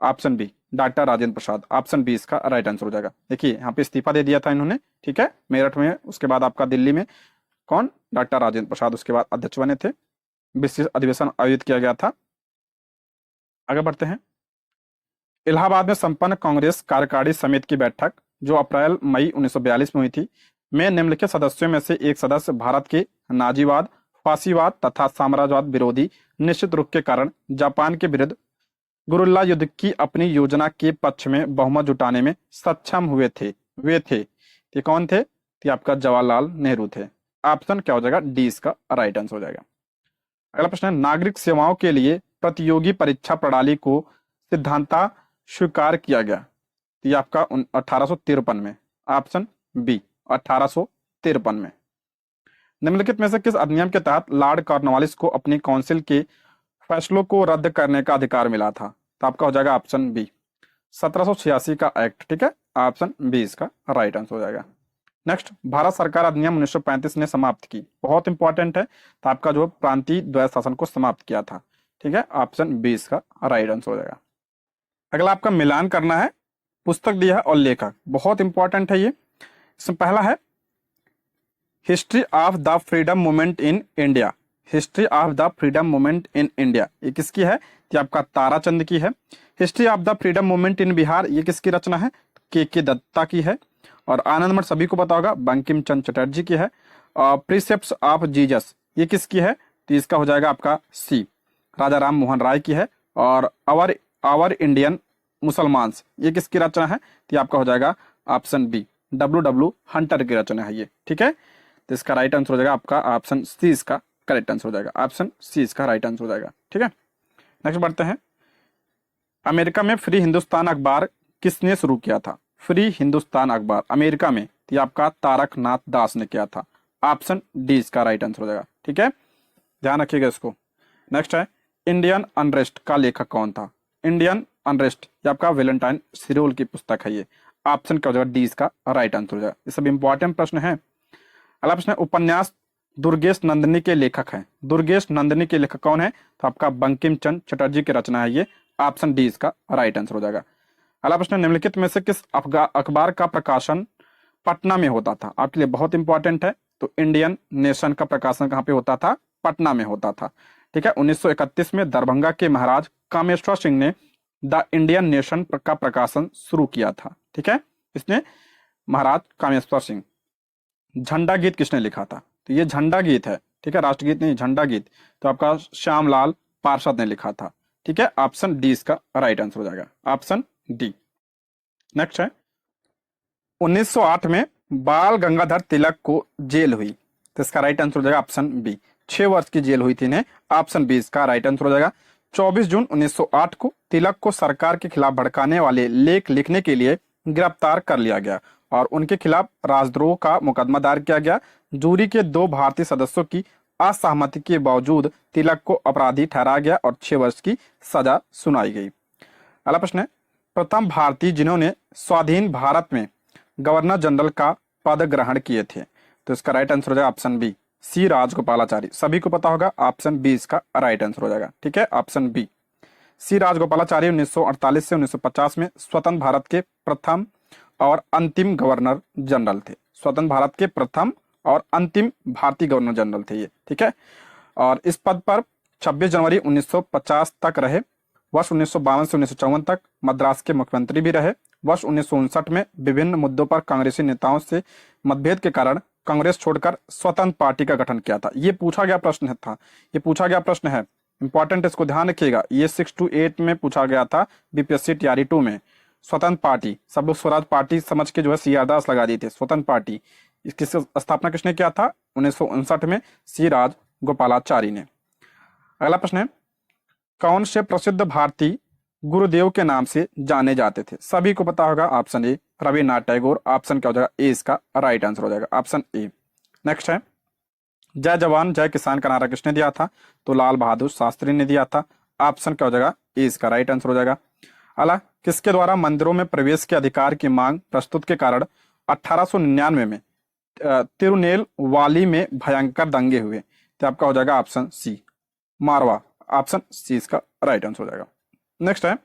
option B doctor Rajendra Prasad, option B इसका राइट आंसर हो जाएगा। देखिए यहाँ पे इस्तीफा दे दिया था इन्होंने, ठीक है, मेरठ में, उसके बाद आपका दिल्ली में कौन, डॉक्टर राजेंद्र प्रसाद उसके बाद अध्यक्ष बने थे, विशेष अधिवेशन आयोजित किया गया था। आगे बढ़ते हैं। इलाहाबाद में संपन्न कांग्रेस कार्यकारिणी समिति की बैठक जो अप्रैल मई 1942 में हुई थी, में निम्नलिखित सदस्यों में से एक सदस्य भारत के नाजीवाद, फासीवाद तथा साम्राज्यवाद विरोधी निश्चित रुख के कारण जापान के विरुद्ध गुरिल्ला युद्ध की अपनी योजना के पक्ष में बहुमत जुटाने में सक्षम हुए थे, वे थे, ये कौन थे, ये आपका जवाहरलाल नेहरू थे। ऑप्शन क्या हो जाएगा, डी इसका राइट आंसर हो जाएगा। अगला प्रश्न है, नागरिक सेवाओं के लिए प्रतियोगी परीक्षा प्रणाली को सिद्धांता स्वीकार किया गया, ये आपका 1853 में, ऑप्शन बी 1853 में। निम्नलिखित में से किस अधिनियम के तहत लॉर्ड कॉर्नवालिस को अपनी काउंसिल के फैसलों को रद्द करने का अधिकार मिला था, तो आपका हो जाएगा ऑप्शन बी 1786 का एक्ट, ठीक है, ऑप्शन बी इसका राइट आंसर हो जाएगा। नेक्स्ट, भारत सरकार अधिनियम 1935 ने समाप्त की, बहुत इंपॉर्टेंट है, तो आपका जो प्रांतीय द्वैध शासन को समाप्त किया था, ठीक है, ऑप्शन बी इसका राइट आंसर हो जाएगा। अगला आपका मिलान करना है, पुस्तक दिया है और लेखक, बहुत इंपॉर्टेंट है ये। इसमें पहला है history of the freedom movement in India, history of the freedom movement in India, ये किसकी है, ये आपका ताराचंद की है। History of the freedom movement in Bihar, ये किसकी रचना है, के दत्ता की है। और आनंद मठ सभी को पता होगा, बंकिम चंद्र चटर्जी की है। और प्रीसेप्ट्स ऑफ जीसस, ये किसकी है, तो इसका हो जाएगा आपका सी राजा राम मोहन राय की है। और आवर इंडियन मुसलमान्स, ये किसकी रचना है, तो आपका हो जाएगा ऑप्शन बी डब्ल्यू हंटर की रचना है ये, ठीक है। तो इसका राइट आंसर हो जाएगा आपका ऑप्शन सी इसका करेक्ट आंसर हो जाएगा, ऑप्शन सी इसका राइट आंसर हो जाएगा, ठीक है। नेक्स्ट बढ़ते हैं। अमेरिका में फ्री हिंदुस्तान अखबार किसने शुरू किया था, फ्री हिंदुस्तान अखबार अमेरिका में, तो आपका तारकनाथ दास ने किया था, ऑप्शन डी इसका राइट आंसर हो जाएगा, ठीक है, ध्यान रखिएगा इसको। नेक्स्ट है, इंडियन अनरेस्ट का लेखक कौन था, इंडियन अनरेस्ट, ये आपका वेलेंटाइन सिरोल की पुस्तक है ये, ऑप्शन क्या हो जाएगा, डी इसका राइट आंसर हो जाएगा। ये सब इंपॉर्टेंट प्रश्न है। अगला प्रश्न है, उपन्यास दुर्गेश नंदिनी के लेखक हैं, दुर्गेश नंदिनी के लेखक कौन है, तो आपका बंकिम चंद्र चटर्जी की रचना है ये, ऑप्शन डी इसका राइट आंसर हो जाएगा। अगला प्रश्न, निम्नलिखित में से किस अखबार का प्रकाशन पटना में होता था, आपके लिए बहुत इंपॉर्टेंट है। तो इंडियन नेशन का प्रकाशन कहाँ पे होता था, पटना में होता था, ठीक है। 1931 में दरभंगा के महाराज कामेश्वर सिंह ने द इंडियन नेशन का प्रकाशन शुरू किया था, ठीक है, इसने महाराज कामेश्वर सिंह। झंडा गीत किसने लिखा था, तो ये झंडा गीत है, ठीक है, राष्ट्रगीत नहीं, झंडा गीत, तो आपका श्यामलाल पार्षद ने लिखा था, ठीक है, ऑप्शन डी इसका राइट आंसर हो जाएगा, ऑप्शन डी। नेक्स्ट है, 1908 में बाल गंगाधर तिलक को जेल हुई, तो इसका राइट आंसर हो जाएगा ऑप्शन बी, 6 वर्ष की जेल हुई थी इन्हें, ऑप्शन बी इसका राइट आंसर हो जाएगा। 24 जून 1908 को तिलक को सरकार के खिलाफ भड़काने वाले लेख लिखने के लिए गिरफ्तार कर लिया गया और उनके खिलाफ राजद्रोह का मुकदमा दायर किया गया। जूरी के 2 भारतीय सदस्यों की असहमति के बावजूद तिलक को अपराधी ठहराया गया और 6 वर्ष की सजा सुनाई गई। अगला प्रश्न है, प्रथम भारतीय जिन्होंने स्वाधीन भारत में गवर्नर जनरल का पद ग्रहण किए थे, तो इसका राइट आंसर हो जाएगा ऑप्शन बी सी राजगोपालाचारी, सभी को पता होगा, ऑप्शन बी इसका राइट आंसर हो जाएगा, ठीक है, ऑप्शन बी सी राजगोपालाचारी 1948 से 1950 में स्वतंत्र भारत के प्रथम और अंतिम गवर्नर जनरल थे, स्वतंत्र भारत के प्रथम और अंतिम भारतीय गवर्नर जनरल थे ये, ठीक है। और इस पद पर 26 जनवरी 1950 तक रहे, वर्ष 1952 से 1954 तक मद्रास के मुख्यमंत्री भी रहे। वर्ष 1959 में विभिन्न मुद्दों पर कांग्रेसी नेताओं से मतभेद के कारण कांग्रेस छोड़कर स्वतंत्र पार्टी का गठन किया था। ये पूछा गया प्रश्न था, ये पूछा गया प्रश्न है, इंपॉर्टेंट, इसको ध्यान रखिएगा, ये 6 to 8 में पूछा गया था बीपीएससी टीआरई 2 में। स्वतंत्र पार्टी, सब लोग स्वराज पार्टी समझ के जो है सी आर दास लगा दी थी, स्वतंत्र पार्टी, इसकी स्थापना किसने किया था, 1959 में सी राज गोपालाचारी ने। अगला प्रश्न है, कौन से प्रसिद्ध भारतीय गुरुदेव के नाम से जाने जाते थे, सभी को पता होगा, option A Rabindranath Tagore, option क्या हो जाएगा, ए इसका राइट आंसर हो जाएगा, ऑप्शन ए। नेक्स्ट है, जय जवान जय किसान का नारा किसने दिया था, तो लाल बहादुर शास्त्री ने दिया था, ऑप्शन क्या हो जाएगा, ए इसका राइट आंसर हो जाएगा। अला किसके द्वारा मंदिरों में प्रवेश के अधिकार की मांग प्रस्तुत के कारण 1899 में तिरुनेलवाली में भयंकर दंगे हुए, तो आपका हो जाएगा ऑप्शन सी मारवा, ऑप्शन सी इसका राइट आंसर हो जाएगा। नेक्स्ट है,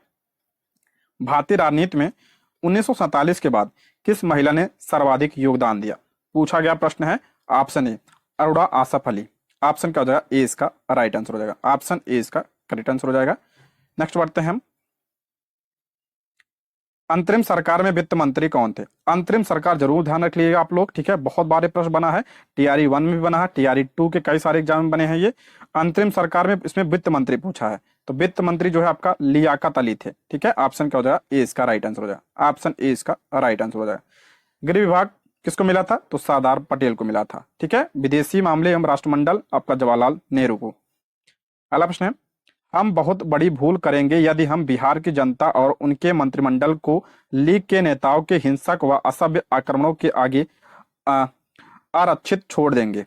भारतीय राजनीति में 1947 के बाद किस महिला ने सर्वाधिक योगदान दिया? पूछा गया प्रश्न है। Option A Arora Asaf Ali. Option क्या हो जाएगा? ए इसका राइट आंसर हो जाएगा। ऑप्शन ए इसका करेक्ट आंसर हो जाएगा। नेक्स्ट बढ़ते हैं हम। अंतरिम सरकार में वित्त मंत्री कौन थे? अंतरिम सरकार जरूर ध्यान रख लीजिएगा आप लोग, ठीक है, बहुत बार प्रश्न बना है, टीआरई 1 में भी बना है, टीआरई 2 के कई सारे एग्जाम में बने हैं ये। अंतरिम सरकार में इसमें वित्त मंत्री पूछा है, तो वित्त मंत्री जो है आपका लियाकत अली थे, ठीक है। ऑप्शन क्या हो जाएगा? ए इसका राइट आंसर हो जाएगा। ऑप्शन ए इसका राइट आंसर हो जाएगा। गृह विभाग किसको मिला था? तो सरदार पटेल को मिला था, ठीक है। विदेशी मामले एवं राष्ट्रमंडल आपका जवाहरलाल नेहरू को। अगला प्रश्न है, हम बहुत बड़ी भूल करेंगे यदि हम बिहार की जनता और उनके मंत्रिमंडल को लीग के नेताओं के हिंसक व असभ्य आक्रमणों के आगे आरक्षित छोड़ देंगे।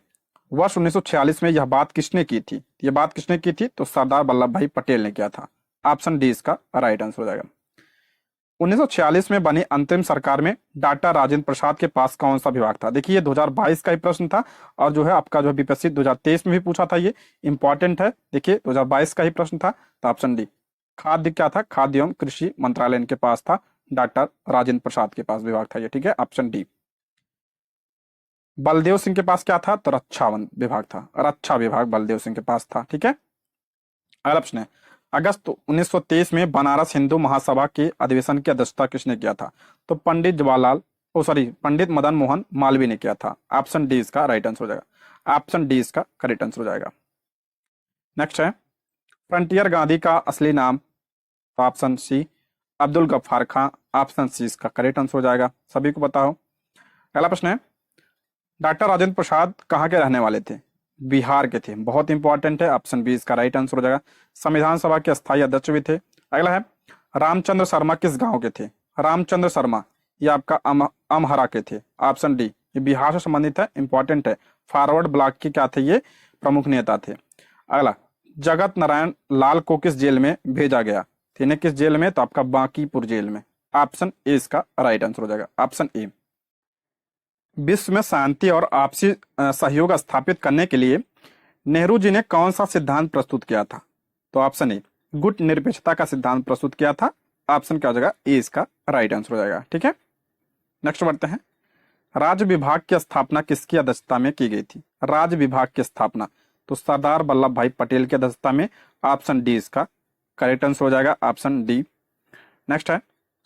वर्ष 1946 में यह बात किसने की थी? यह बात किसने की थी? तो सरदार वल्लभ भाई पटेल ने किया था। ऑप्शन डी इसका राइट आंसर हो जाएगा। 1946 में बनी अंतरिम सरकार में डॉक्टर राजेंद्र प्रसाद के पास कौन सा विभाग था? देखिए ये 2022 का ही प्रश्न था और जो है आपका जो बीपीएससी 2023 में भी पूछा था, ये इंपॉर्टेंट है। देखिए 2022 का ही प्रश्न था, तो ऑप्शन डी खाद्य क्या था? खाद्य एवं कृषि मंत्रालय इनके पास था, डॉक्टर राजेंद्र प्रसाद के पास विभाग था ये, ठीक है। Option D. बलदेव सिंह के पास क्या था? तो रक्षा विभाग था, रक्षा विभाग बलदेव सिंह के पास था, ठीक है। अगला प्रश्न है, अगस्त 1923 में बनारस हिंदू महासभा के अधिवेशन की अध्यक्षता किसने किया था? तो पंडित मदन मोहन मालवीय ने किया था। ऑप्शन डी इसका राइट आंसर हो जाएगा। ऑप्शन डी इसका करेक्ट आंसर हो जाएगा। नेक्स्ट है, फ्रंटियर गांधी का असली नाम? तो ऑप्शन सी अब्दुल गफ्फार खां। ऑप्शन सी इसका करेक्ट आंसर हो जाएगा, सभी को पता हो। अगला प्रश्न है, डॉक्टर राजेंद्र प्रसाद कहाँ के रहने वाले थे? बिहार के थे, बहुत इंपॉर्टेंट है। ऑप्शन बी इसका राइट आंसर हो जाएगा। संविधान सभा के स्थायी अध्यक्ष भी थे। अगला है, रामचंद्र शर्मा किस गांव के थे? रामचंद्र शर्मा ये आपका अमहरा के थे। ऑप्शन डी ये बिहार से संबंधित है, इंपॉर्टेंट है। फॉरवर्ड ब्लॉक के क्या थे? ये प्रमुख नेता थे। अगला, जगत नारायण लाल को किस जेल में भेजा गया? इन्हें किस जेल में? तो आपका बांकीपुर जेल में। ऑप्शन ए इसका राइट आंसर हो जाएगा। Option A. विश्व में शांति और आपसी सहयोग स्थापित करने के लिए नेहरू जी ने कौन सा सिद्धांत प्रस्तुत किया था? तो ऑप्शन ए गुट निरपेक्षता का सिद्धांत प्रस्तुत किया था। ऑप्शन क्या हो जाएगा? ए इसका राइट आंसर हो जाएगा, ठीक है। नेक्स्ट बढ़ते हैं, राज्य विभाग की स्थापना किसकी अध्यक्षता में की गई थी? राज्य विभाग की स्थापना तो सरदार वल्लभ भाई पटेल की अध्यक्षता में। ऑप्शन डी इसका करेक्ट आंसर हो जाएगा। Option D. नेक्स्ट है,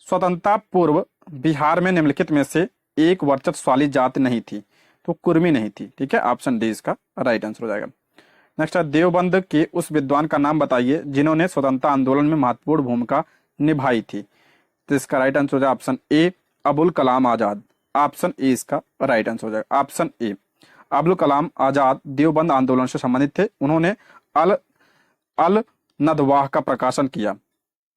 स्वतंत्रता पूर्व बिहार में निम्नलिखित में से एक वर्चस्वशाली जाति नहीं थी, तो कुर्मी नहीं थी, ठीक है। ऑप्शन डी इसका राइट आंसर हो जाएगा। नेक्स्ट है, देवबंद के उस विद्वान का नाम बताइए जिन्होंने स्वतंत्रता आंदोलन में महत्वपूर्ण भूमिका निभाई थी। तो इसका राइट आंसर हो जाएगा option A Abul Kalam Azad. Option A इसका राइट आंसर हो जाएगा। ऑप्शन ए अबुल कलाम आजाद देवबंद आंदोलन से संबंधित थे। उन्होंने अल नदवाह का प्रकाशन किया।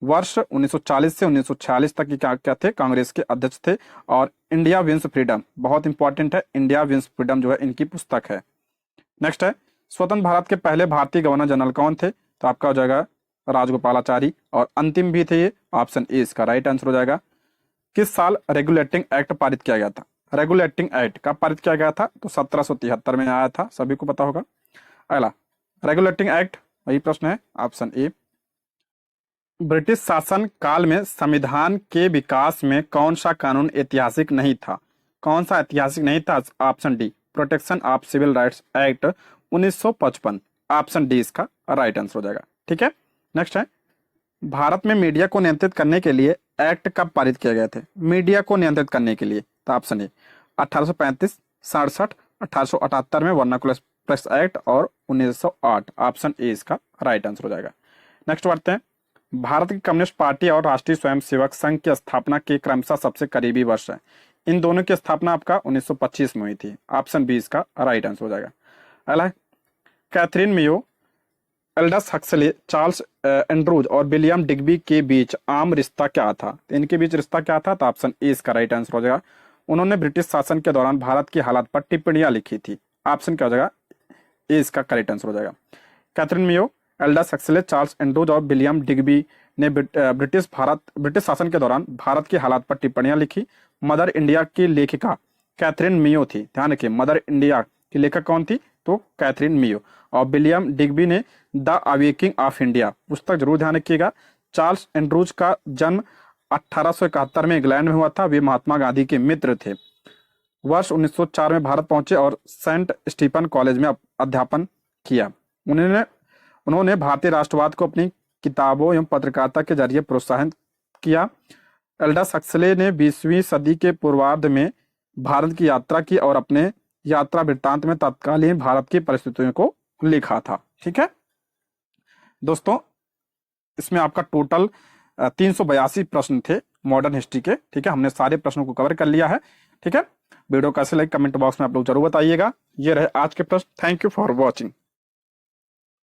वर्ष 1940 से 1946 तक क्या थे? कांग्रेस के अध्यक्ष थे। और इंडिया विंस फ्रीडम बहुत इंपॉर्टेंट है, इंडिया विंस फ्रीडम जो है इनकी पुस्तक है। नेक्स्ट है, स्वतंत्र भारत के पहले भारतीय गवर्नर जनरल कौन थे? तो आपका हो जाएगा राजगोपालाचारी, और अंतिम भी थे ये। ऑप्शन ए इसका राइट आंसर हो जाएगा। किस साल रेगुलेटिंग एक्ट पारित किया गया था? रेगुलेटिंग एक्ट कब पारित किया गया था? तो 1773 में आया था, सभी को पता होगा। अगला, रेगुलेटिंग एक्ट वही प्रश्न है। Option A. ब्रिटिश शासन काल में संविधान के विकास में कौन सा कानून ऐतिहासिक नहीं था? कौन सा ऐतिहासिक नहीं था? Option D protection of civil rights act 1955। Option D इसका राइट आंसर हो जाएगा, ठीक है। नेक्स्ट है, भारत में मीडिया को नियंत्रित करने के लिए एक्ट कब पारित किए गए थे? मीडिया को नियंत्रित करने के लिए तो ऑप्शन ए 1835, 67, 1878 में वर्नाकुलर प्रेस एक्ट और 1908। ऑप्शन ए इसका राइट आंसर हो जाएगा। नेक्स्ट बढ़ते हैं, भारत की कम्युनिस्ट पार्टी और राष्ट्रीय स्वयंसेवक संघ की स्थापना के क्रमशः सबसे करीबी वर्ष है। इन दोनों की स्थापना आपका 1925 में हुई थी। ऑप्शन बी इसका राइट आंसर हो जाएगा। अगला, Catherine Mayo, Aldous Huxley, Charles Andrews और विलियम डिग्बी के बीच आम रिश्ता क्या था? इनके बीच रिश्ता क्या था? तो ऑप्शन ए इसका राइट आंसर हो जाएगा। उन्होंने ब्रिटिश शासन के दौरान भारत की हालात पर टिप्पणियां लिखी थी। ऑप्शन क्या हो जाएगा? ए इसका करेक्ट आंसर हो जाएगा। Catherine Mayo, Aldous Huxley, Charles Andrews और विलियम डिग्बी ने ब्रिटिश शासन के दौरान भारत की हालात पर टिप्पणियां लिखी। मदर इंडिया की लेखिका कैथरीन मियो थी। ध्यान रखिए, मदर इंडिया की लेखक कौन थी? तो कैथरीन मियो। और विलियम डिग्बी ने द अवेकिंग ऑफ इंडिया पुस्तक जरूर ध्यान रखिएगा। चार्ल्स एंड्रूज का जन्म 1871 में इंग्लैंड में हुआ था। वे महात्मा गांधी के मित्र थे। वर्ष 1904 में भारत पहुंचे और सेंट स्टीफन कॉलेज में अध्यापन किया। उन्होंने भारतीय राष्ट्रवाद को अपनी किताबों एवं पत्रकारिता के जरिए प्रोत्साहित किया। एल्डस हक्सले ने 20वीं सदी के पूर्वार्ध में भारत की यात्रा की और अपने यात्रा वृत्तांत में तत्कालीन भारत की परिस्थितियों को लिखा था। ठीक है दोस्तों, इसमें आपका टोटल 382 प्रश्न थे मॉडर्न हिस्ट्री के। ठीक है, हमने सारे प्रश्नों को कवर कर लिया है। ठीक है, वीडियो कैसे लगे कमेंट बॉक्स में आप लोग जरूर बताइएगा। ये रहे आज के प्रश्न। Thank you for watching.